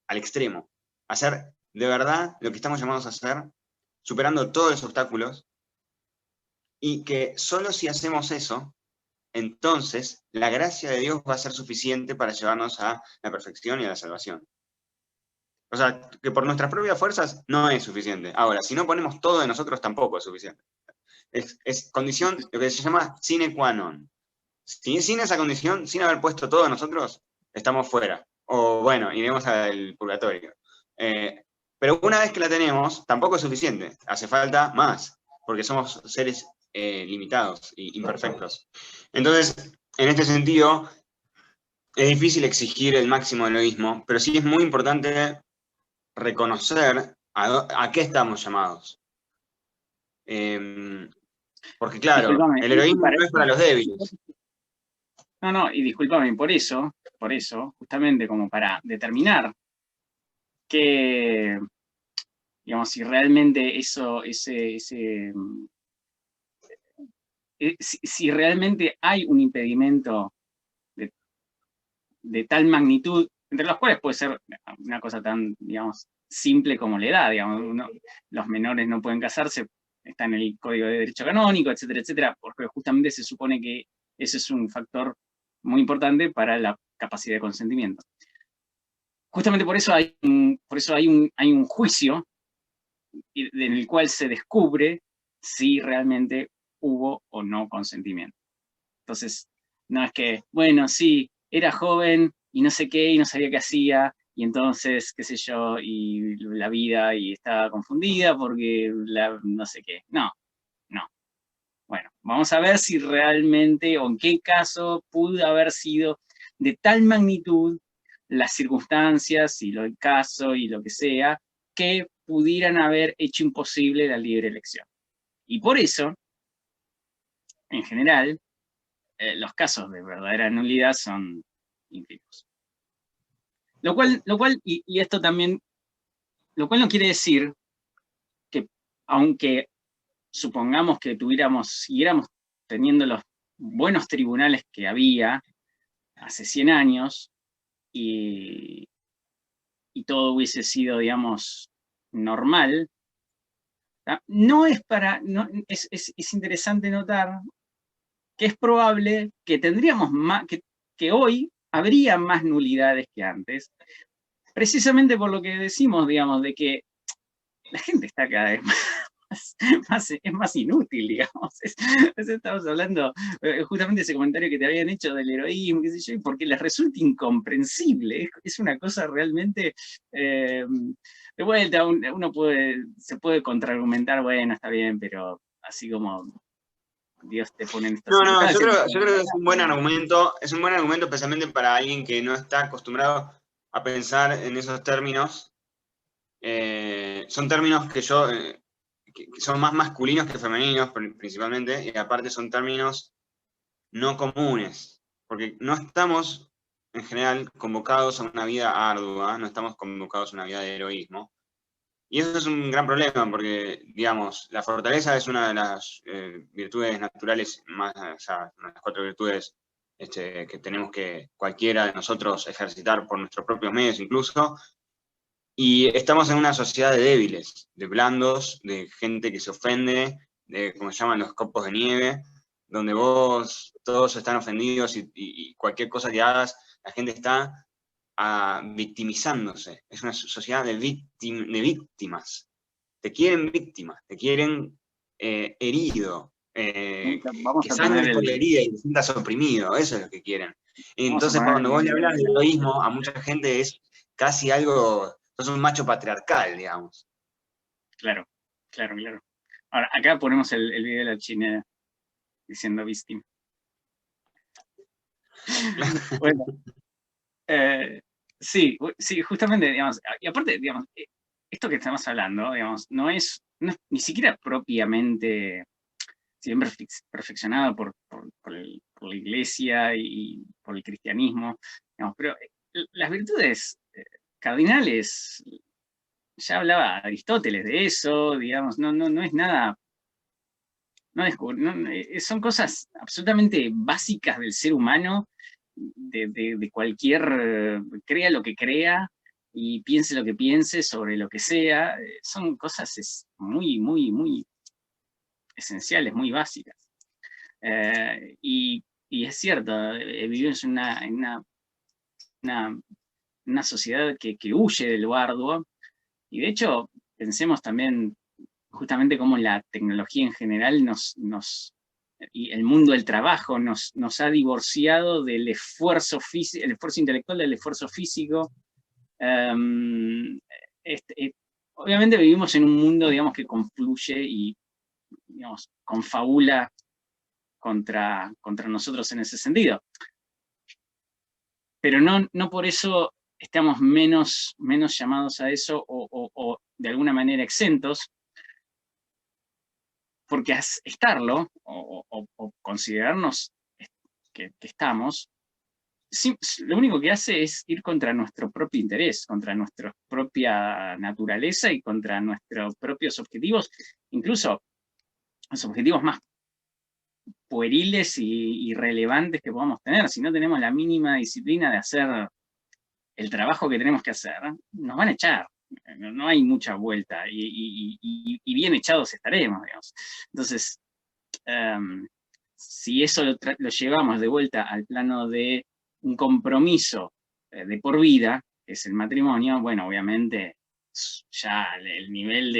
[SPEAKER 2] al extremo. Hacer de verdad lo que estamos llamados a hacer, superando todos los obstáculos, y que solo si hacemos eso, entonces la gracia de Dios va a ser suficiente para llevarnos a la perfección y a la salvación. O sea, que por nuestras propias fuerzas no es suficiente. Ahora, si no ponemos todo de nosotros, tampoco es suficiente. Es condición, lo que se llama sine qua non. Sin esa condición, sin haber puesto todo de nosotros, estamos fuera. O bueno, iremos al purgatorio. Pero una vez que la tenemos, tampoco es suficiente. Hace falta más, porque somos seres limitados e imperfectos. Entonces, en este sentido, es difícil exigir el máximo del egoísmo, pero sí es muy importante reconocer a qué estamos llamados. Porque claro,
[SPEAKER 1] Disculpame,
[SPEAKER 2] el
[SPEAKER 1] y
[SPEAKER 2] heroísmo
[SPEAKER 1] para
[SPEAKER 2] no es para los débiles.
[SPEAKER 1] no, y discúlpame, por eso, justamente como para determinar que, digamos, si realmente si realmente hay un impedimento de tal magnitud, entre los cuales puede ser una cosa tan, digamos, simple como la edad, digamos, los menores no pueden casarse, está en el Código de Derecho Canónico, etcétera, etcétera, porque justamente se supone que ese es un factor muy importante para la capacidad de consentimiento. Justamente por eso hay un juicio en el cual se descubre si realmente hubo o no consentimiento. Entonces, no es que, bueno, sí, era joven y no sé qué, y no sabía qué hacía, y entonces, qué sé yo, y la vida, y estaba confundida porque no sé qué. No, no. Bueno, vamos a ver si realmente, o en qué caso pudo haber sido de tal magnitud las circunstancias y el caso y lo que sea, que pudieran haber hecho imposible la libre elección. Y por eso, en general, los casos de verdadera nulidad son ínfimos. Lo cual y esto también, lo cual no quiere decir que, aunque supongamos que siguiéramos teniendo los buenos tribunales que había hace 100 años y todo hubiese sido, digamos, normal, no es para, no, es interesante notar que es probable que tendríamos más, que hoy habría más nulidades que antes, precisamente por lo que decimos, digamos, de que la gente está cada vez es más inútil, digamos. Estamos hablando justamente de ese comentario que te habían hecho del heroísmo, qué sé yo, porque les resulta incomprensible. Es una cosa realmente. De vuelta, uno se puede contraargumentar, bueno, está bien, pero así como Dios te pone en estas
[SPEAKER 2] No, yo
[SPEAKER 1] circunstancias.
[SPEAKER 2] creo que es un buen argumento especialmente para alguien que no está acostumbrado a pensar en esos términos. Son términos que son más masculinos que femeninos principalmente, y aparte son términos no comunes, porque no estamos en general convocados a una vida ardua, no estamos convocados a una vida de heroísmo. Y eso es un gran problema, porque, digamos, la fortaleza es una de las virtudes naturales, más, o sea, una de las 4 virtudes que tenemos que cualquiera de nosotros ejercitar por nuestros propios medios incluso, y estamos en una sociedad de débiles, de blandos, de gente que se ofende, de como se llaman los copos de nieve, donde todos están ofendidos y cualquier cosa que hagas, la gente está victimizándose. Es una sociedad de víctimas. Te quieren víctima, te quieren herido,
[SPEAKER 1] Vamos
[SPEAKER 2] que
[SPEAKER 1] a poner
[SPEAKER 2] sangres por la herida y te sientas oprimido, eso es lo que quieren. Entonces, cuando vos le hablas de heroísmo, a mucha gente es casi algo, sos un macho patriarcal, digamos.
[SPEAKER 1] Claro, claro, claro. Ahora, acá ponemos el video de la China diciendo víctima. Bueno, sí, justamente, digamos, y aparte, digamos, esto que estamos hablando, digamos, no es ni siquiera propiamente si bien perfeccionado por la iglesia y por el cristianismo, digamos, pero las virtudes cardinales, ya hablaba Aristóteles de eso, digamos, no es nada, son cosas absolutamente básicas del ser humano, de cualquier, crea lo que crea y piense lo que piense sobre lo que sea, son cosas muy esenciales, muy básicas. Y es cierto, vivimos en una sociedad que huye de lo arduo, y de hecho, pensemos también justamente cómo la tecnología en general y el mundo del trabajo nos ha divorciado del esfuerzo físico, el esfuerzo intelectual del esfuerzo físico. Um, Obviamente vivimos en un mundo, digamos, que confluye y, digamos, confabula contra nosotros en ese sentido. Pero no por eso estamos menos llamados a eso o de alguna manera exentos, porque estarlo o considerarnos que estamos, lo único que hace es ir contra nuestro propio interés, contra nuestra propia naturaleza y contra nuestros propios objetivos, incluso los objetivos más pueriles y irrelevantes que podamos tener. Si no tenemos la mínima disciplina de hacer el trabajo que tenemos que hacer, nos van a echar. No hay mucha vuelta y bien echados estaremos, digamos. Entonces, si eso lo llevamos de vuelta al plano de un compromiso de por vida, que es el matrimonio, bueno, obviamente ya el nivel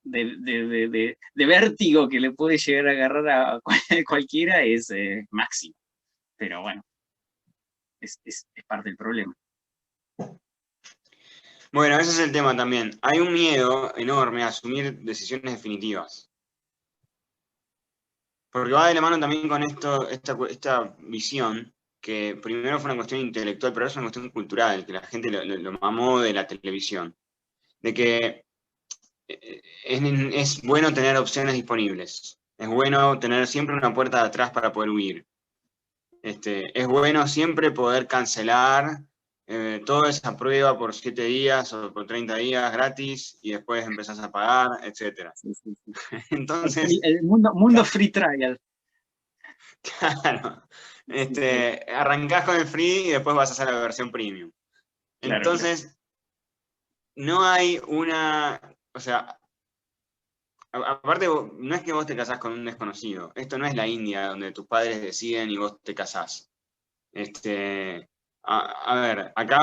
[SPEAKER 1] de vértigo que le puede llegar a agarrar a cualquiera es máximo. Pero bueno, es parte del problema.
[SPEAKER 2] Bueno, ese es el tema también. Hay un miedo enorme a asumir decisiones definitivas. Porque va de la mano también con esta visión, que primero fue una cuestión intelectual, pero ahora es una cuestión cultural, que la gente lo mamó de la televisión. De que es bueno tener opciones disponibles. Es bueno tener siempre una puerta de atrás para poder huir. Es bueno siempre poder cancelar toda esa prueba por 7 días o por 30 días gratis y después empezás a pagar, etc.
[SPEAKER 1] Sí, sí, sí.
[SPEAKER 2] Entonces,
[SPEAKER 1] el mundo free trial.
[SPEAKER 2] claro, arrancás con el free y después vas a hacer la versión premium. Entonces, claro. No hay una, o sea, aparte, no es que vos te casás con un desconocido. Esto no es la India donde tus padres deciden y vos te casás. A ver, acá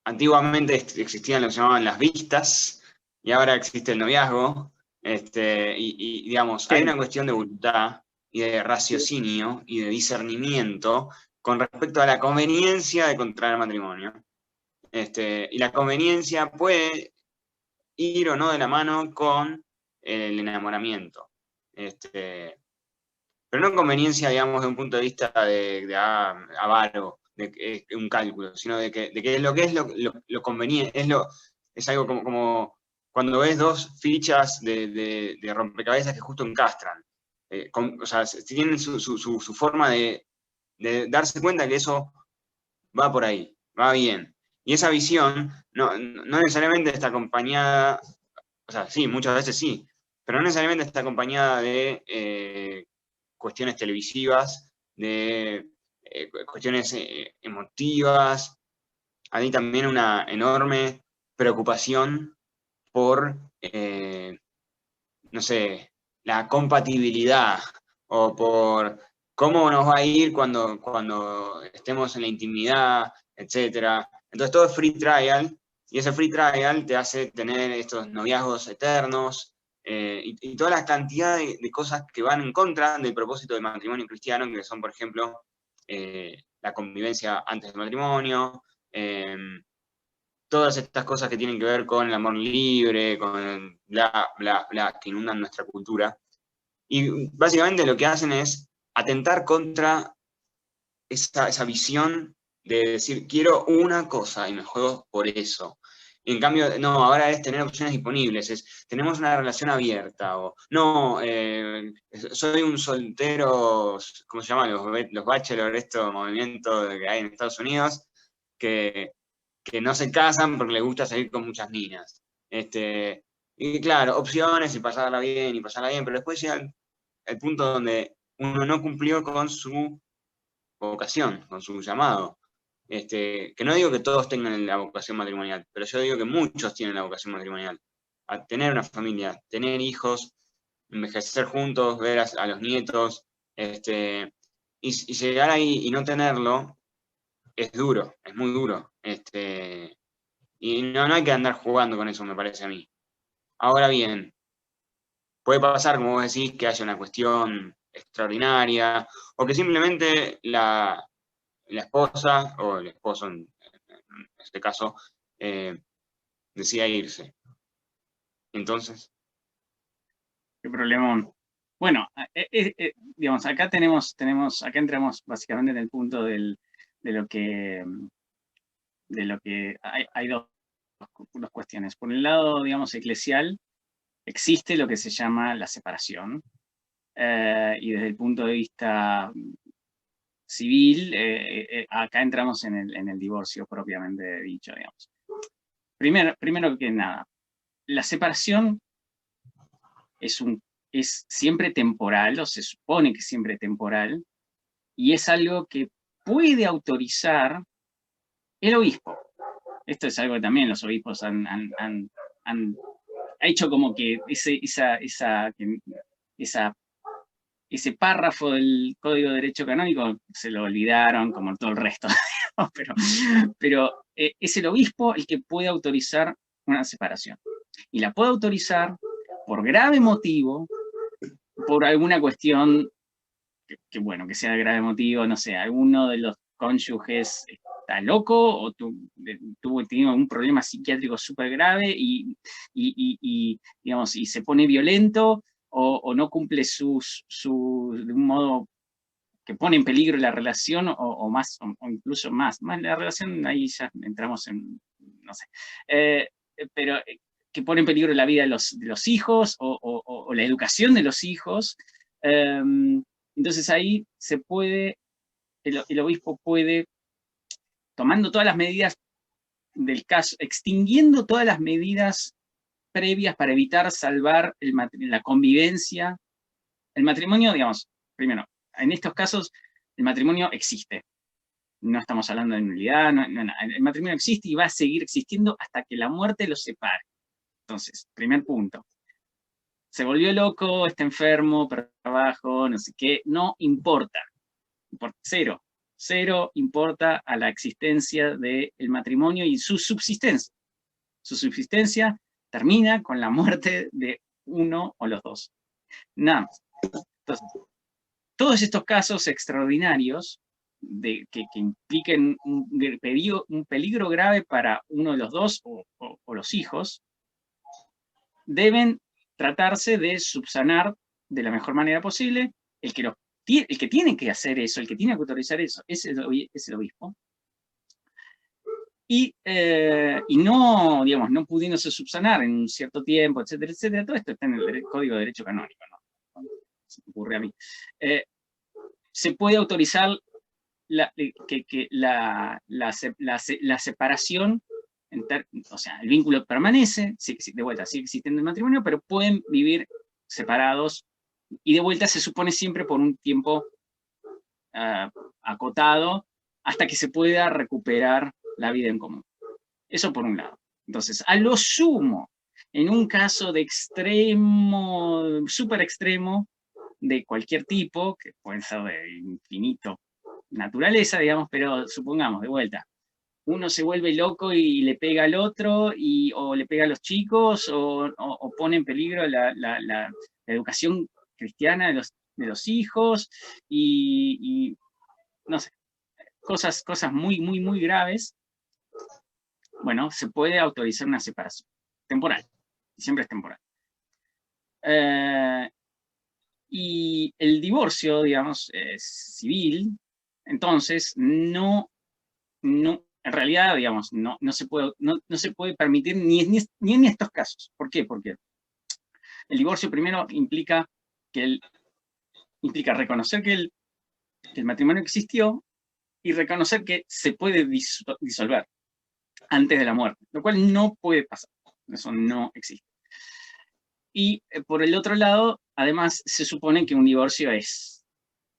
[SPEAKER 2] antiguamente existían lo que se llamaban las vistas y ahora existe el noviazgo. Y digamos, sí. Hay una cuestión de voluntad y de raciocinio y de discernimiento con respecto a la conveniencia de contraer matrimonio. Y la conveniencia puede ir o no de la mano con el enamoramiento. Pero no conveniencia, digamos, de un punto de vista de avaro, de un cálculo, sino de que lo que es lo conveniente, es algo como cuando ves dos fichas de rompecabezas que justo encastran. O sea, tienen su forma de darse cuenta que eso va por ahí, va bien. Y esa visión no necesariamente está acompañada, o sea, sí, muchas veces sí, pero no necesariamente está acompañada de cuestiones televisivas, de cuestiones emotivas. Hay también una enorme preocupación por, no sé, la compatibilidad o por cómo nos va a ir cuando estemos en la intimidad, etc. Entonces todo es free trial, y ese free trial te hace tener estos noviazgos eternos, y toda la cantidad de cosas que van en contra del propósito del matrimonio cristiano, que son, por ejemplo, la convivencia antes del matrimonio, todas estas cosas que tienen que ver con el amor libre, con bla, bla, bla, que inundan nuestra cultura. Y básicamente lo que hacen es atentar contra esa visión de decir, quiero una cosa y me juego por eso. Y en cambio, no, ahora es tener opciones disponibles, es tenemos una relación abierta, o no, soy un soltero, ¿cómo se llama? Los bachelor, estos movimientos que hay en Estados Unidos, que, que no se casan porque les gusta salir con muchas minas. Y claro, opciones y pasarla bien, pero después llega el punto donde uno no cumplió con su vocación, con su llamado. Que no digo que todos tengan la vocación matrimonial, pero yo digo que muchos tienen la vocación matrimonial. A tener una familia, tener hijos, envejecer juntos, ver a los nietos, y llegar ahí y no tenerlo es duro, es muy duro. Y no hay que andar jugando con eso, me parece a mí. Ahora bien, puede pasar, como vos decís, que haya una cuestión extraordinaria, o que simplemente la esposa, o el esposo en este caso, decida irse. Entonces,
[SPEAKER 1] Qué problemón. Bueno, digamos, acá acá entramos básicamente en el punto de lo que hay dos cuestiones. Por un lado, digamos, eclesial, existe lo que se llama la separación, y desde el punto de vista civil, acá entramos en el divorcio propiamente dicho, digamos. Primero que nada, la separación es siempre temporal, o se supone que es siempre temporal, y es algo que puede autorizar el obispo. Esto es algo que también los obispos han hecho como que ese párrafo del Código de Derecho Canónico se lo olvidaron, como todo el resto. pero es el obispo el que puede autorizar una separación. Y la puede autorizar por grave motivo, por alguna cuestión bueno, que sea de grave motivo, no sé, alguno de los cónyuges está loco o tiene un problema psiquiátrico súper grave digamos, y se pone violento o no cumple de un modo que pone en peligro la relación o más, o incluso más la relación, ahí ya entramos en, no sé, pero que pone en peligro la vida de los hijos o la educación de los hijos. Entonces ahí el obispo puede, tomando todas las medidas del caso, extinguiendo todas las medidas previas para evitar salvar la convivencia. El matrimonio, digamos, primero, en estos casos, el matrimonio existe. No estamos hablando de nulidad, el matrimonio existe y va a seguir existiendo hasta que la muerte los separe. Entonces, primer punto. Se volvió loco, está enfermo, perdió trabajo, no sé qué, no importa. Cero. Cero importa a la existencia del matrimonio y su subsistencia. Su subsistencia termina con la muerte de uno o los dos. Nada más. Entonces, todos estos casos extraordinarios que impliquen un peligro grave para uno de los dos o los hijos, deben tratarse de subsanar de la mejor manera posible. El que tiene que hacer eso, el que tiene que autorizar eso, es el obispo. Y no, digamos, no pudiéndose subsanar en un cierto tiempo, etcétera, etcétera, todo esto está en el Código de Derecho Canónico, ¿no? Se me ocurre a mí. Se puede autorizar la separación, o sea, el vínculo permanece, de vuelta, sigue existiendo el matrimonio, pero pueden vivir separados, y de vuelta se supone siempre por un tiempo acotado, hasta que se pueda recuperar la vida en común. Eso por un lado. Entonces, a lo sumo, en un caso de extremo, súper extremo, de cualquier tipo, que pueden ser de infinito naturaleza, digamos, pero supongamos, de vuelta, uno se vuelve loco y le pega al otro, o le pega a los chicos, o pone en peligro la educación cristiana de los hijos, y no sé, cosas muy, muy, muy graves. Bueno, se puede autorizar una separación temporal, siempre es temporal. Y el divorcio, digamos, civil, entonces, en realidad, digamos, no se puede permitir ni en estos casos. ¿Por qué? Porque el divorcio primero implica reconocer que el matrimonio existió y reconocer que se puede disolver antes de la muerte, lo cual no puede pasar. Eso no existe. Y por el otro lado, además, se supone que un divorcio es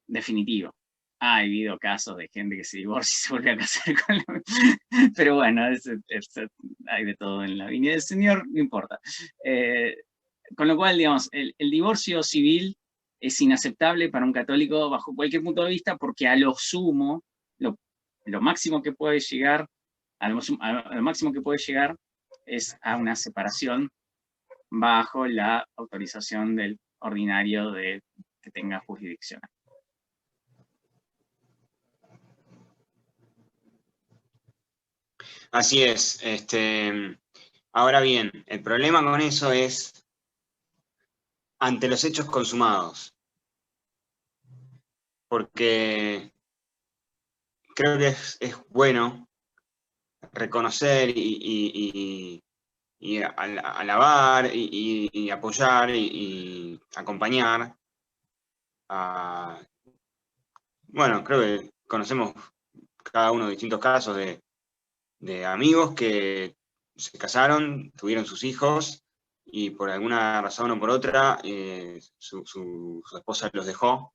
[SPEAKER 1] definitivo. Ha habido casos de gente que se divorcia y se vuelve a casar Pero bueno, hay de todo en la viña del Señor, no importa. Con lo cual, digamos, el divorcio civil es inaceptable para un católico bajo cualquier punto de vista, porque a lo sumo, lo máximo que puede llegar, a lo máximo que puede llegar es a una separación bajo la autorización del ordinario que tenga jurisdicción.
[SPEAKER 2] Así es. Ahora bien, el problema con eso es ante los hechos consumados. Porque creo que es bueno reconocer y alabar y apoyar y acompañar a... Bueno, creo que conocemos cada uno distintos casos de amigos que se casaron, tuvieron sus hijos y por alguna razón o por otra su esposa los dejó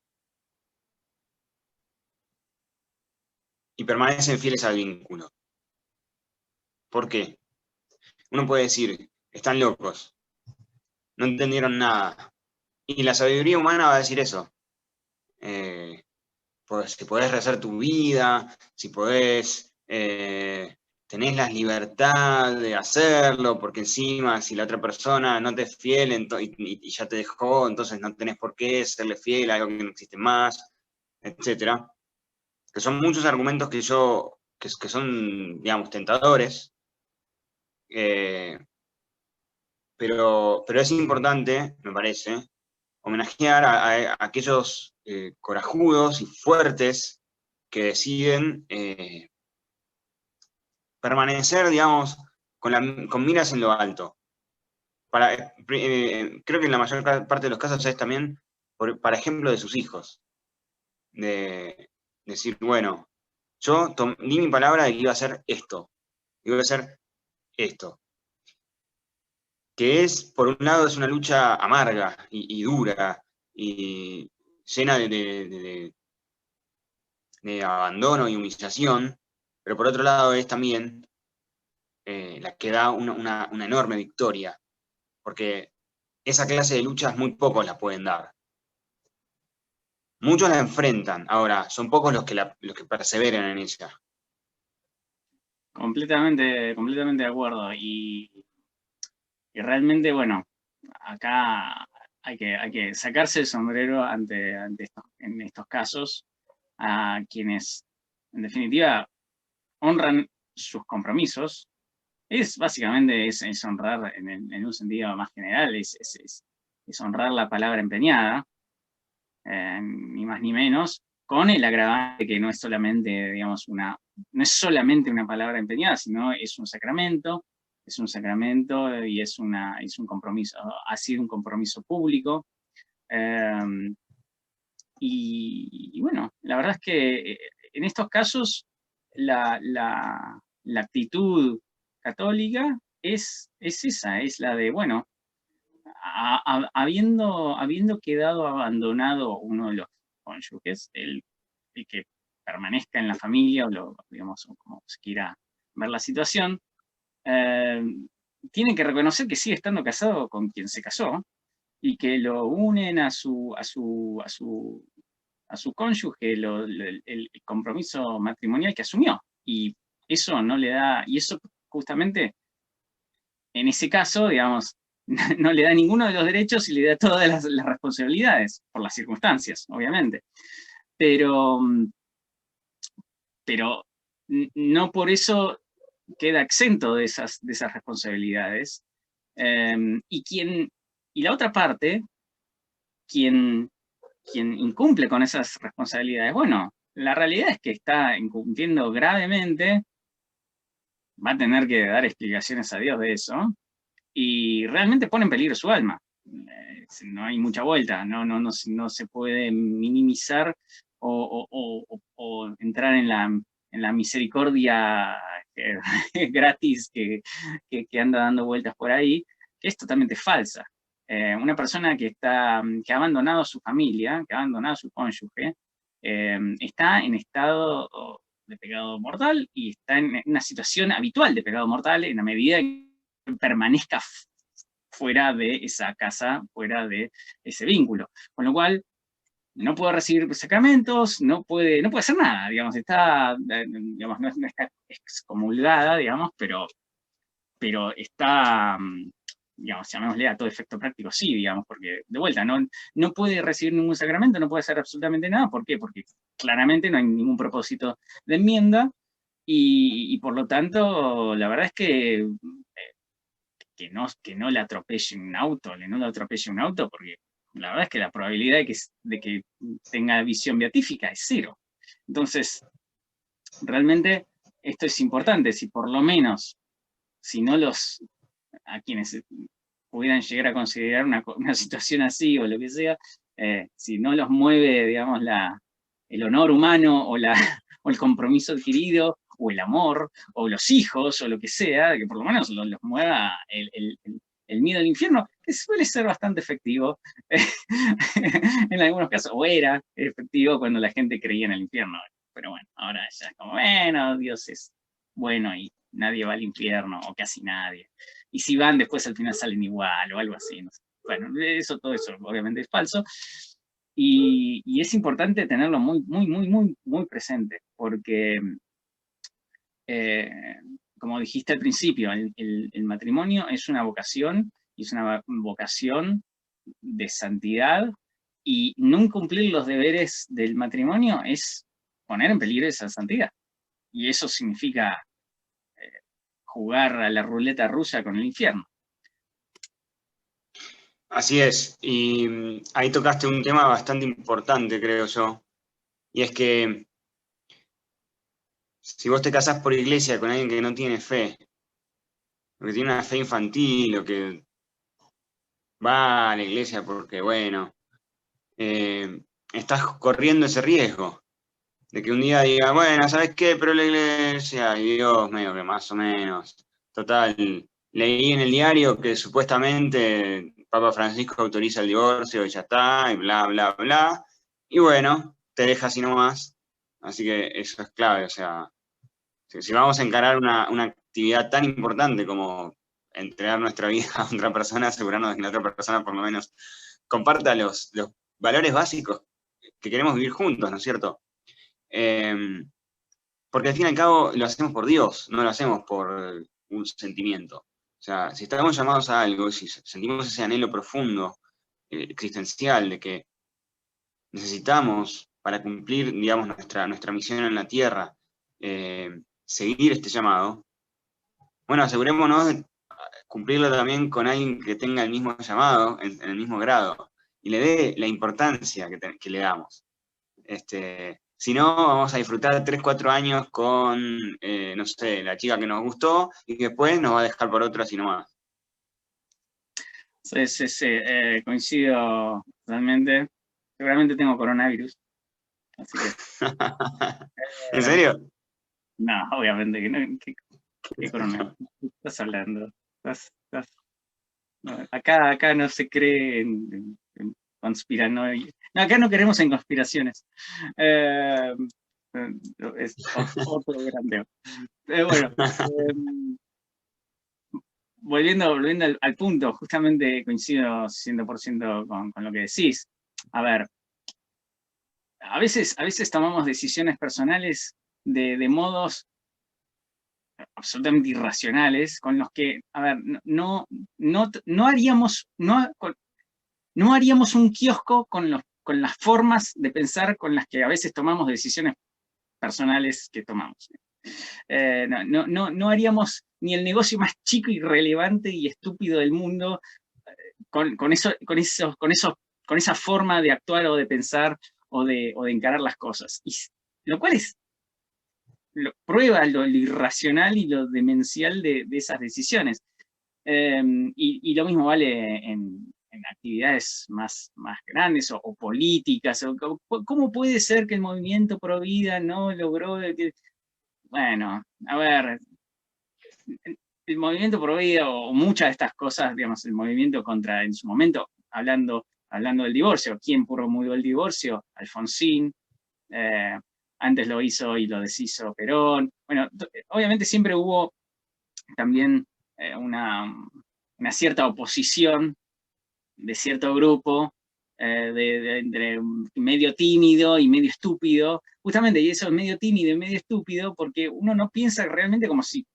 [SPEAKER 2] y permanecen fieles al vínculo. ¿Por qué? Uno puede decir, están locos, no entendieron nada. Y la sabiduría humana va a decir eso. Pues, si podés rehacer tu vida, si podés, tenés la libertad de hacerlo, porque encima si la otra persona no te es fiel y ya te dejó, entonces no tenés por qué serle fiel a algo que no existe más, etc. Que son muchos argumentos que son, digamos, tentadores. Pero es importante, me parece, homenajear a aquellos corajudos y fuertes que deciden permanecer, digamos, con miras en lo alto. Creo que en la mayor parte de los casos es también para ejemplo de sus hijos. De decir, bueno, yo di mi palabra de que iba a hacer esto, iba a hacer esto. Que es, por un lado, es una lucha amarga y dura y llena de abandono y humillación, pero por otro lado es también la que da una enorme victoria, porque esa clase de luchas muy pocos la pueden dar. Muchos la enfrentan, ahora son pocos los que perseveran en ella.
[SPEAKER 1] Completamente de acuerdo. Y realmente, bueno, acá hay que sacarse el sombrero en estos casos a quienes, en definitiva, honran sus compromisos. Básicamente es honrar en un sentido más general, es honrar la palabra empeñada, ni más ni menos, con el agravante que no es solamente, digamos, no es solamente una palabra empeñada, sino es un sacramento y es un compromiso, ha sido un compromiso público. Y bueno, la verdad es que en estos casos la actitud católica es esa, es la de, bueno, habiendo quedado abandonado uno de los cónyuges, el que permanezca en la familia, digamos, o como se quiera ver la situación, tiene que reconocer que sigue estando casado con quien se casó y que lo unen a su cónyuge el compromiso matrimonial que asumió. Y eso no le da, y eso justamente en ese caso, digamos, no le da ninguno de los derechos y le da todas las responsabilidades, por las circunstancias, obviamente. Pero no por eso queda exento de esas responsabilidades. Y la otra parte, quien incumple con esas responsabilidades, bueno, la realidad es que está incumpliendo gravemente va a tener que dar explicaciones a Dios de eso, y realmente pone en peligro su alma. No hay mucha vuelta, no se puede minimizar o entrar en la misericordia gratis que anda dando vueltas por ahí, que es totalmente falsa. Una persona que ha abandonado a su familia, que ha abandonado a su cónyuge, está en estado de pecado mortal y está en una situación habitual de pecado mortal en la medida que permanezca fuera de esa casa, fuera de ese vínculo. Con lo cual, no puede recibir sacramentos, no puede hacer nada, digamos, está, digamos, no está excomulgada, digamos, pero está, digamos, llamémosle a todo efecto práctico, sí, digamos, porque, de vuelta, no puede recibir ningún sacramento, no puede hacer absolutamente nada, ¿por qué? Porque claramente no hay ningún propósito de enmienda, y por lo tanto, la verdad es que no le atropelle un auto, no le atropelle un auto, porque la verdad es que la probabilidad de que tenga visión beatífica es cero. Entonces, realmente esto es importante, si por lo menos, si no a quienes pudieran llegar a considerar una situación así o lo que sea, si no los mueve, digamos, el honor humano o el compromiso adquirido, o el amor, o los hijos, o lo que sea, que por lo menos los mueva el miedo al infierno, que suele ser bastante efectivo en algunos casos, o era efectivo cuando la gente creía en el infierno. Pero bueno, ahora ya es como, bueno, Dios es bueno y nadie va al infierno, o casi nadie. Y si van, después al final salen igual, o algo así. No sé. Bueno, todo eso obviamente es falso. Y es importante tenerlo muy presente, porque como dijiste al principio, el matrimonio es una vocación, y es una vocación de santidad, y no incumplir los deberes del matrimonio es poner en peligro esa santidad. Y eso significa jugar a la ruleta rusa con el infierno.
[SPEAKER 2] Así es, y ahí tocaste un tema bastante importante, creo yo, y es que si vos te casás por iglesia con alguien que no tiene fe, o que tiene una fe infantil, o que va a la iglesia porque, bueno, estás corriendo ese riesgo de que un día diga, bueno, ¿sabes qué? Pero la iglesia, y Dios, medio que más o menos. Total, leí en el diario que supuestamente Papa Francisco autoriza el divorcio y ya está, y bla, bla, bla. Y bueno, te deja así nomás. Así que eso es clave, o sea, si vamos a encarar una actividad tan importante como entregar nuestra vida a otra persona, asegurarnos de que la otra persona por lo menos comparta los valores básicos que queremos vivir juntos, ¿no es cierto? Porque al fin y al cabo lo hacemos por Dios, no lo hacemos por un sentimiento. O sea, si estamos llamados a algo, si sentimos ese anhelo profundo, existencial, de que necesitamos para cumplir, digamos, nuestra misión en la tierra, seguir este llamado, bueno, asegurémonos de cumplirlo también con alguien que tenga el mismo llamado, en el mismo grado, y le dé la importancia que le damos. Si no, vamos a disfrutar 3, 4 años con, no sé, la chica que nos gustó, y que después nos va a dejar por otra así nomás.
[SPEAKER 1] Sí, coincido totalmente. Seguramente tengo coronavirus, así que...
[SPEAKER 2] ¿En serio?
[SPEAKER 1] No, obviamente que no. ¿Qué coronavirus? ¿Qué estás hablando? No, acá no se cree en conspiranoia. No, acá no queremos en conspiraciones. Eh, es otro gran tema. Bueno, volviendo al punto, justamente coincido 100% con lo que decís. A ver, a veces tomamos decisiones personales de modos absolutamente irracionales, con los que, a ver, no haríamos un kiosco con las formas de pensar con las que a veces tomamos decisiones personales que tomamos. No haríamos ni el negocio más chico, irrelevante y estúpido del mundo con esa forma de actuar o de pensar o de encarar las cosas. Lo cual es prueba lo irracional y lo demencial de esas decisiones. Y lo mismo vale en actividades más grandes o políticas. ¿Cómo puede ser que el movimiento pro vida no logró? Bueno, a ver, el movimiento pro vida o muchas de estas cosas, digamos, el movimiento contra, en su momento, hablando del divorcio, ¿quién promulgó el divorcio? Alfonsín. Antes lo hizo y lo deshizo Perón. Bueno, obviamente siempre hubo también una cierta oposición de cierto grupo, entre medio tímido y medio estúpido, justamente, y eso es medio tímido y medio estúpido porque uno no piensa realmente como si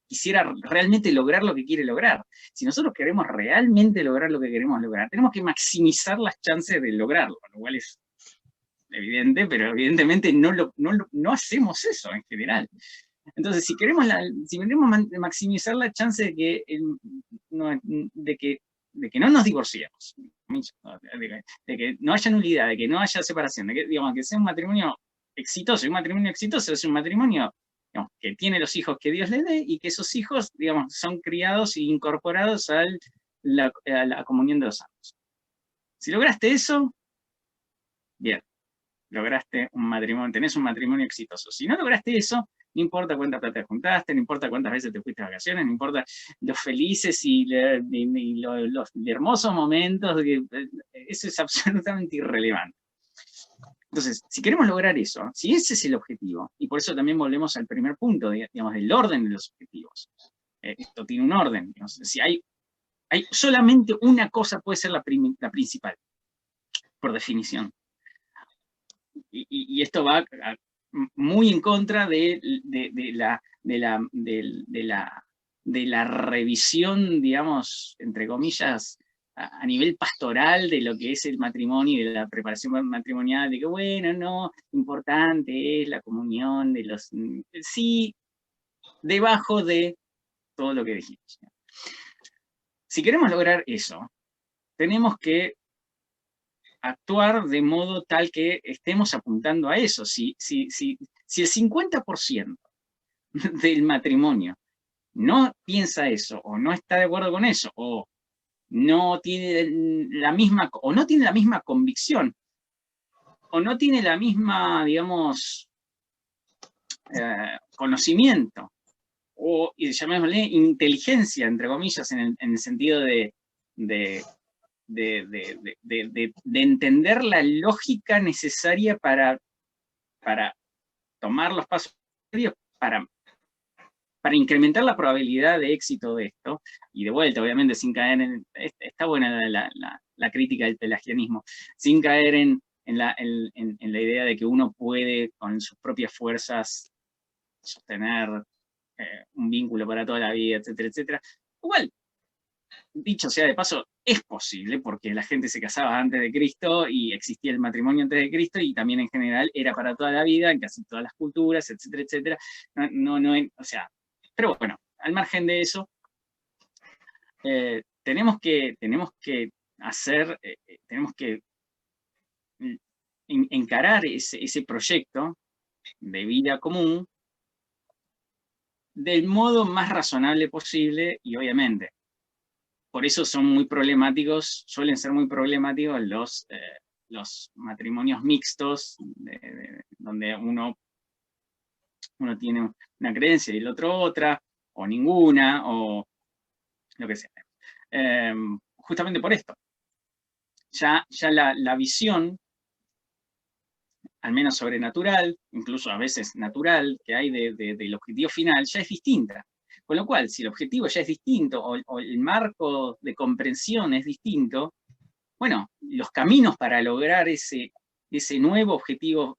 [SPEAKER 1] quisiera realmente lograr lo que quiere lograr. Si nosotros queremos realmente lograr lo que queremos lograr, tenemos que maximizar las chances de lograrlo, lo cual es evidente, pero evidentemente no hacemos eso en general. Entonces, si queremos maximizar la chance de que no nos divorciemos, de que no haya nulidad, de que no haya separación, de que, digamos, que sea un matrimonio exitoso, y un matrimonio exitoso es un matrimonio, digamos, que tiene los hijos que Dios le dé y que esos hijos, digamos, son criados e incorporados a la comunión de los santos. Si lograste eso, bien, lograste un matrimonio, tenés un matrimonio exitoso. Si no lograste eso, no importa cuánta plata juntaste, no importa cuántas veces te fuiste de vacaciones, no importa los felices y los hermosos momentos, eso es absolutamente irrelevante. Entonces, si queremos lograr eso, si ese es el objetivo, y por eso también volvemos al primer punto, digamos, del orden de los objetivos. Esto tiene un orden. Digamos, si hay solamente una cosa puede ser la principal, por definición. Y esto va muy en contra de la revisión, digamos, entre comillas, a nivel pastoral de lo que es el matrimonio y de la preparación matrimonial, de que bueno, no, importante es la comunión de los... Sí, debajo de todo lo que dijimos. Si queremos lograr eso, tenemos que actuar de modo tal que estemos apuntando a eso. Si el 50% del matrimonio no piensa eso, o no está de acuerdo con eso, o no tiene la misma convicción, o no tiene la misma, digamos, conocimiento, o llamémosle inteligencia, entre comillas, en el sentido de entender la lógica necesaria para tomar los pasos para incrementar la probabilidad de éxito de esto, y de vuelta, obviamente, sin caer en... Está buena la crítica del pelagianismo, sin caer en la idea de que uno puede, con sus propias fuerzas, sostener un vínculo para toda la vida, etcétera, etcétera. Igual, dicho sea de paso, es posible, porque la gente se casaba antes de Cristo y existía el matrimonio antes de Cristo, y también en general era para toda la vida, en casi todas las culturas, etcétera, etcétera. O sea, pero bueno, al margen de eso, tenemos que encarar ese proyecto de vida común del modo más razonable posible, y obviamente, por eso suelen ser muy problemáticos los matrimonios mixtos, donde uno tiene una creencia y el otro otra, o ninguna, o lo que sea. Justamente por esto. Ya la visión, al menos sobrenatural, incluso a veces natural, que hay del objetivo final, ya es distinta. Con lo cual, si el objetivo ya es distinto, o el marco de comprensión es distinto, bueno, los caminos para lograr ese nuevo objetivo,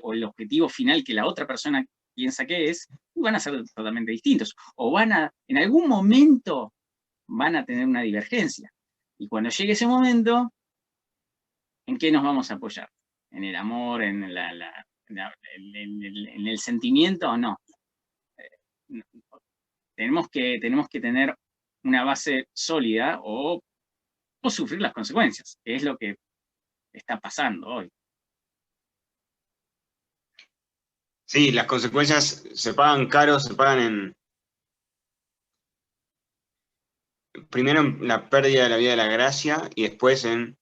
[SPEAKER 1] o el objetivo final que la otra persona piensa que es, van a ser totalmente distintos. O en algún momento van a tener una divergencia. Y cuando llegue ese momento, ¿en qué nos vamos a apoyar? ¿En el amor, en el sentimiento o no? Tenemos que tener una base sólida o sufrir las consecuencias, que es lo que está pasando hoy.
[SPEAKER 2] Sí, las consecuencias se pagan caro, se pagan primero en la pérdida de la vida de la gracia y después en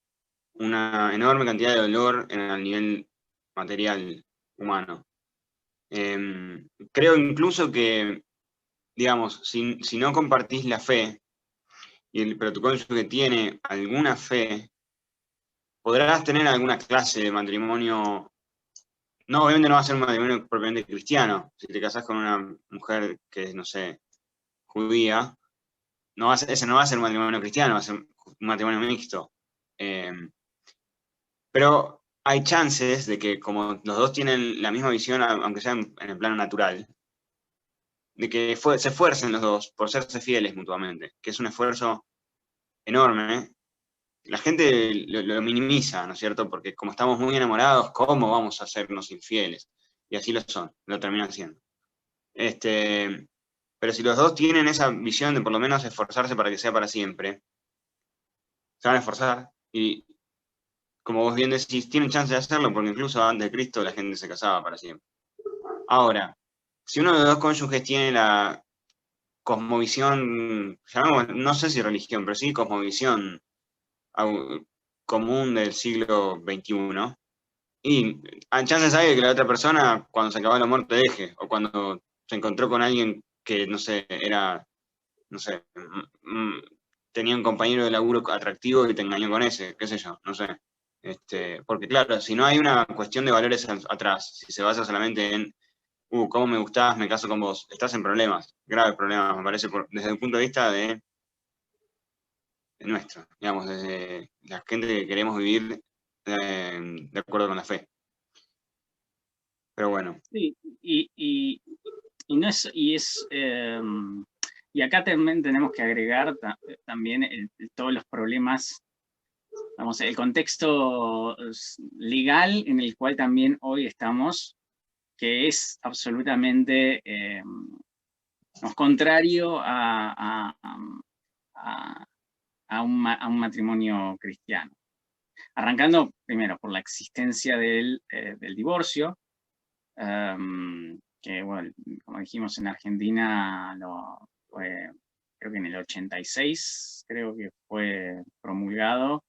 [SPEAKER 2] una enorme cantidad de dolor en el nivel material humano. Creo incluso que, digamos, si no compartís la fe, pero tu cónyuge tiene alguna fe, podrás tener alguna clase de matrimonio. No, obviamente no va a ser un matrimonio propiamente cristiano. Si te casás con una mujer que es, no sé, judía, ese no va a ser un matrimonio cristiano, va a ser un matrimonio mixto. Eh, pero hay chances de que, como los dos tienen la misma visión, aunque sea en el plano natural, de que se esfuercen los dos por serse fieles mutuamente, que es un esfuerzo enorme, ¿eh? La gente lo minimiza, ¿no es cierto? Porque como estamos muy enamorados, ¿cómo vamos a hacernos infieles? Y así lo son, lo terminan siendo. Pero si los dos tienen esa visión de por lo menos esforzarse para que sea para siempre, se van a esforzar y, como vos bien decís, tienen chance de hacerlo porque incluso antes de Cristo la gente se casaba para siempre. Ahora, si uno de los dos cónyuges tiene la cosmovisión, no sé si religión, pero sí cosmovisión común del siglo XXI, y hay chances hay de que la otra persona, cuando se acabó el amor, te deje, o cuando se encontró con alguien que, no sé, no sé, tenía un compañero de laburo atractivo y te engañó con ese, qué sé yo, no sé. Porque claro, si no hay una cuestión de valores atrás, si se basa solamente en, cómo me gustás, me caso con vos, estás en problemas, graves problemas, me parece, desde el punto de vista de nuestro, digamos, desde la gente que queremos vivir de acuerdo con la fe. Pero bueno.
[SPEAKER 1] Sí, y no es, y acá también tenemos que agregar también todos los problemas, vamos, el contexto legal en el cual también hoy estamos, que es absolutamente contrario a un matrimonio cristiano. Arrancando primero por la existencia del divorcio, que bueno, como dijimos en Argentina, creo que en el 86, creo que fue promulgado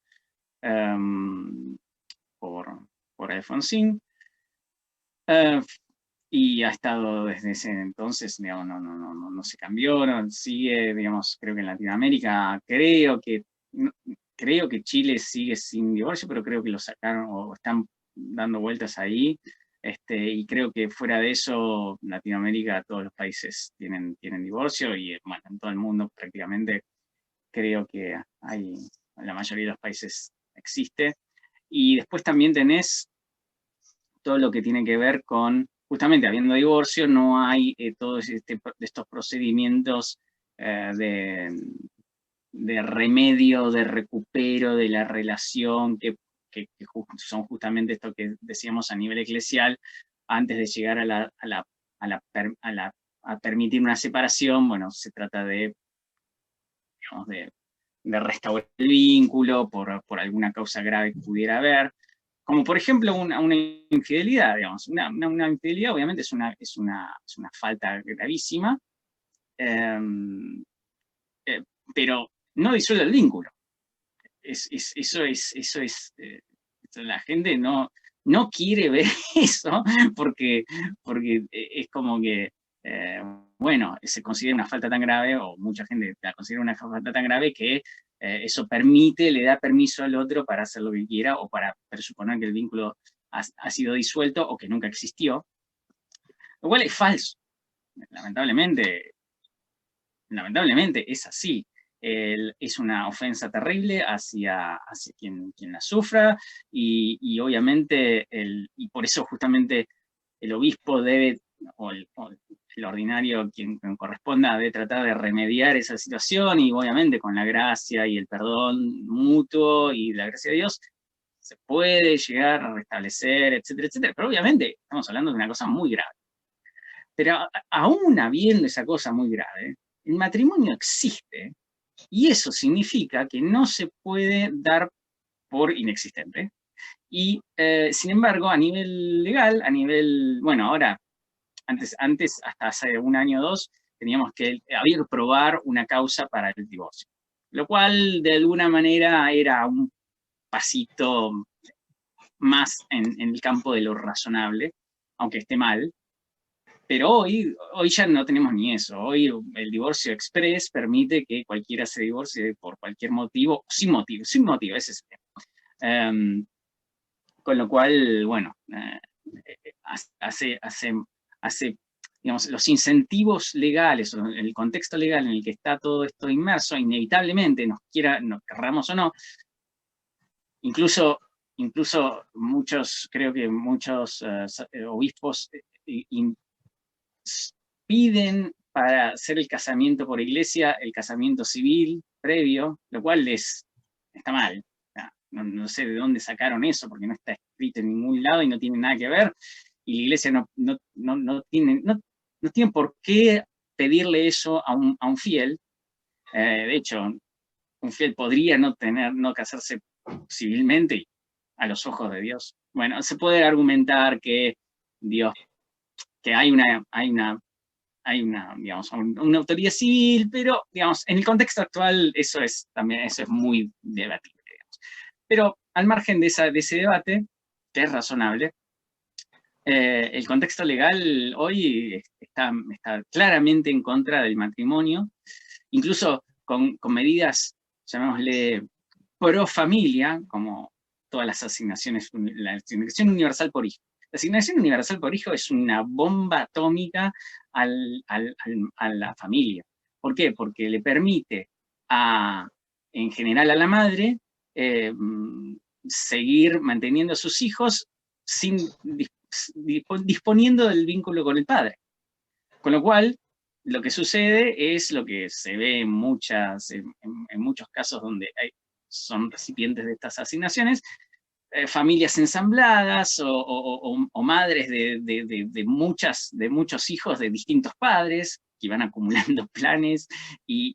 [SPEAKER 1] por Alfonsín, y ha estado desde ese entonces, digamos, no se cambió, sigue, digamos, creo que en Latinoamérica, creo que Chile sigue sin divorcio, pero creo que lo sacaron o están dando vueltas ahí. Y creo que fuera de eso, Latinoamérica, todos los países tienen divorcio y bueno, en todo el mundo prácticamente creo que en la mayoría de los países existe. Y después también tenés todo lo que tiene que ver con, justamente habiendo divorcio, no hay todos estos procedimientos de remedio, de recupero de la relación, que son justamente esto que decíamos a nivel eclesial, antes de llegar a permitir una separación. Bueno, se trata digamos, de restaurar el vínculo por alguna causa grave que pudiera haber, como por ejemplo una infidelidad, digamos. Una infidelidad obviamente es una falta gravísima, eh, pero no disuelve el vínculo. La gente no quiere ver eso porque es como que, bueno, se considera una falta tan grave, o mucha gente la considera una falta tan grave que eso le da permiso al otro para hacer lo que quiera o para presuponer que el vínculo ha sido disuelto o que nunca existió, lo cual es falso. Lamentablemente, lamentablemente es así. Es una ofensa terrible hacia quien la sufra, y obviamente, y por eso justamente el obispo debe, o el ordinario, quien corresponda, debe tratar de remediar esa situación, y obviamente con la gracia y el perdón mutuo y la gracia de Dios se puede llegar a restablecer, etcétera, etcétera. Pero obviamente estamos hablando de una cosa muy grave. Pero aún habiendo esa cosa muy grave, el matrimonio existe, y eso significa que no se puede dar por inexistente. Y sin embargo, a nivel legal, bueno, ahora antes, hasta hace un año o dos, teníamos que probar una causa para el divorcio. Lo cual, de alguna manera, era un pasito más en el campo de lo razonable, aunque esté mal. Pero hoy ya no tenemos ni eso. Hoy el divorcio express permite que cualquiera se divorcie por cualquier motivo, sin motivo, ese es el tema. Con lo cual, bueno, hace, digamos, los incentivos legales, o el contexto legal en el que está todo esto inmerso, inevitablemente, nos querramos o no, incluso muchos, creo que muchos obispos piden para hacer el casamiento por iglesia, el casamiento civil previo, lo cual está mal. No sé de dónde sacaron eso, porque no está escrito en ningún lado y no tiene nada que ver, y la iglesia no tiene por qué pedirle eso a un fiel. De hecho, un fiel podría no casarse civilmente a los ojos de Dios. Bueno, se puede argumentar que Dios, que hay una, digamos, una autoridad civil, pero, digamos, en el contexto actual eso es muy debatible, digamos. Pero al margen de ese debate, que es razonable, el contexto legal hoy está claramente en contra del matrimonio, incluso con medidas, llamémosle, pro familia, como todas las asignaciones, la asignación universal por hijo. La asignación universal por hijo es una bomba atómica a la familia. ¿Por qué? Porque le permite en general a la madre seguir manteniendo a sus hijos disponiendo del vínculo con el padre. Con lo cual, lo que sucede es lo que se ve en muchos casos donde son recipientes de estas asignaciones, familias ensambladas o madres de muchos hijos de distintos padres que van acumulando planes y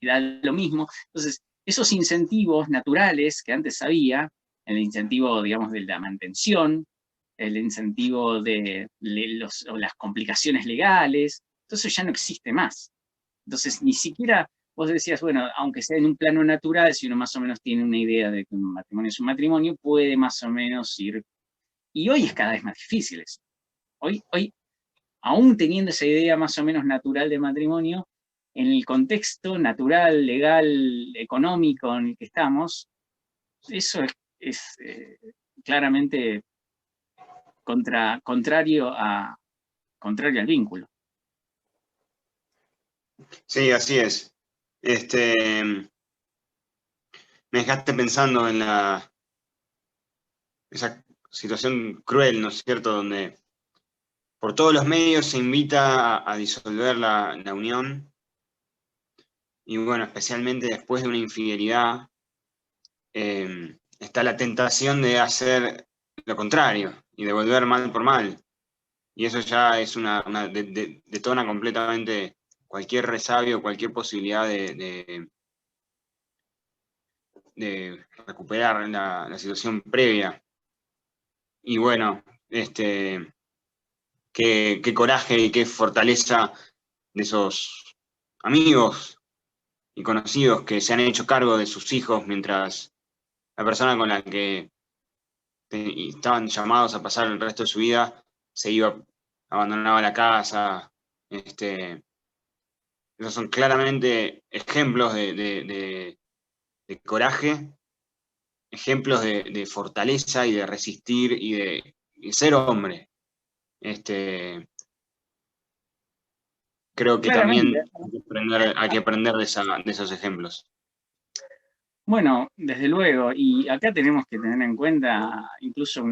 [SPEAKER 1] da lo mismo. Entonces, esos incentivos naturales que antes había, el incentivo, digamos, de la mantención, el incentivo de las complicaciones legales, todo eso ya no existe más. Entonces, ni siquiera vos decías, bueno, aunque sea en un plano natural, si uno más o menos tiene una idea de que un matrimonio es un matrimonio, puede más o menos ir. Y hoy es cada vez más difícil eso. Hoy, aún teniendo esa idea más o menos natural de matrimonio, en el contexto natural, legal, económico en el que estamos, eso es claramente contrario al vínculo.
[SPEAKER 2] Sí, así es. Me dejaste pensando en esa situación cruel, ¿no es cierto?, donde por todos los medios se invita a disolver la unión, y bueno, especialmente después de una infidelidad, está la tentación de hacer lo contrario y de volver mal por mal. Y eso ya es detona completamente cualquier resabio, cualquier posibilidad de recuperar la situación previa. Y bueno, qué coraje y qué fortaleza de esos amigos y conocidos que se han hecho cargo de sus hijos mientras la persona con la que estaban llamados a pasar el resto de su vida se iba, abandonaba la casa. Esos son claramente ejemplos de coraje, ejemplos de fortaleza y de resistir y de ser hombre. Creo que
[SPEAKER 1] Claramente.
[SPEAKER 2] también hay que aprender de esos ejemplos.
[SPEAKER 1] Bueno, desde luego, y acá tenemos que tener en cuenta incluso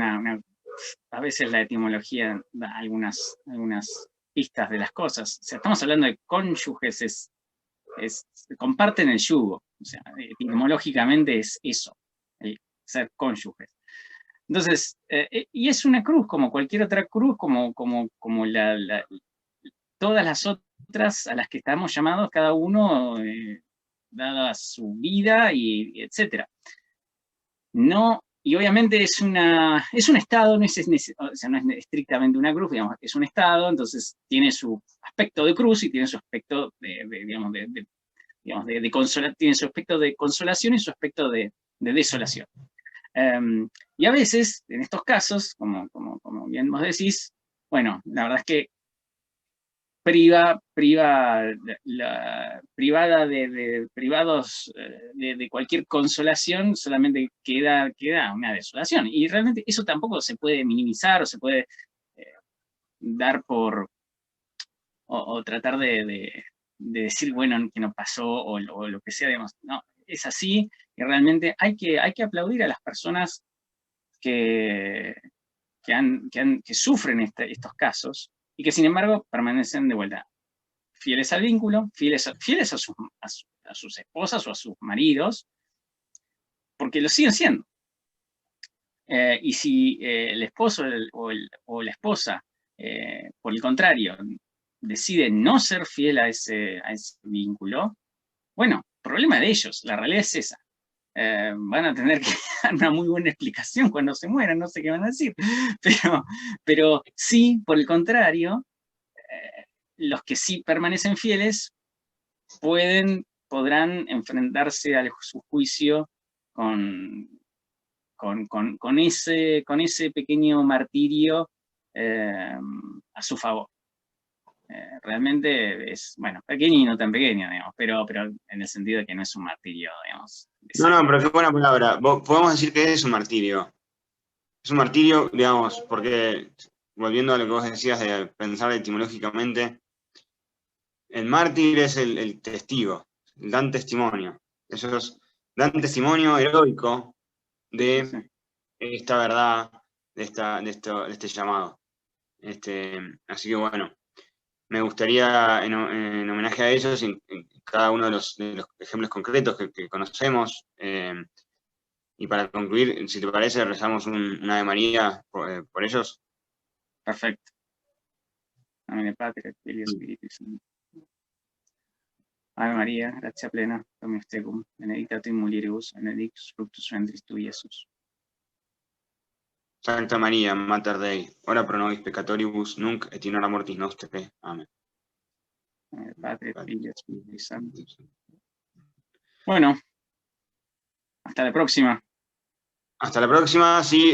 [SPEAKER 1] a veces la etimología da algunas pistas de las cosas. O sea, estamos hablando de cónyuges, comparten el yugo, o sea, etimológicamente es eso, el ser cónyuges. Entonces, y es una cruz, como cualquier otra cruz, como todas las otras a las que estamos llamados cada uno, dada su vida, y etcétera. No y obviamente es un estado, no es, o sea, no es estrictamente una cruz, digamos, es un estado, entonces tiene su aspecto de cruz y tiene su aspecto digamos, tiene su aspecto de consolación y su aspecto de desolación. Y a veces, en estos casos, como bien vos decís, bueno, la verdad es que privada de privados de cualquier consolación, solamente queda una desolación. Y realmente eso tampoco se puede minimizar o se puede eh, dar por, o tratar de decir, bueno, que no pasó o lo que sea, digamos, no, es así, y realmente hay que aplaudir a las personas que, que sufren estos casos y que sin embargo permanecen de vuelta fieles al vínculo, fieles a sus esposas o a sus maridos, porque lo siguen siendo. Y si el esposo o la esposa, por el contrario, decide no ser fiel a ese vínculo, bueno, problema de ellos, la realidad es esa. Van a tener que dar una muy buena explicación cuando se mueran, no sé qué van a decir, pero sí, por el contrario, los que sí permanecen fieles podrán enfrentarse a su juicio con, con ese pequeño martirio a su favor. Realmente es, bueno, pequeño y no tan pequeño, digamos, pero en el sentido de que no es un martirio, digamos.
[SPEAKER 2] No, pero qué buena palabra. Podemos decir que es un martirio. Es un martirio, digamos, porque, volviendo a lo que vos decías de pensar etimológicamente, el mártir es el testigo, dan testimonio. Ellos dan testimonio heroico de
[SPEAKER 1] Sí.
[SPEAKER 2] esta verdad, de este llamado. Así que bueno, me gustaría, en homenaje a ellos, en cada uno de los ejemplos concretos que conocemos, y para concluir, si te parece, rezamos una Ave María por ellos.
[SPEAKER 1] Perfecto. Amén, Padre, Filio, Spiritus Sancto. Ave María, gracia plena, Dominus tecum, benedicta tu in mulieribus, benedictus fructus ventris tui, Jesús.
[SPEAKER 2] Sancta María, Mater Dei, ora pro nobis peccatoribus, nunc et in hora mortis nostre. Amén.
[SPEAKER 1] Amén, Padre, Filio, Spiritus Santo. Bueno, hasta la próxima.
[SPEAKER 2] Hasta la próxima, sí,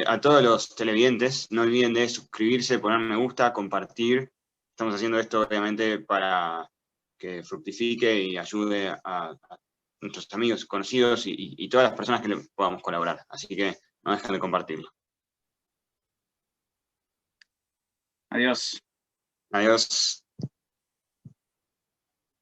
[SPEAKER 2] a todos los televidentes, no olviden de suscribirse, poner me gusta, compartir. Estamos haciendo esto obviamente para que fructifique y ayude a nuestros amigos, conocidos y todas las personas que le podamos colaborar. Así que no dejen de compartirlo.
[SPEAKER 1] Adiós.
[SPEAKER 2] Adiós.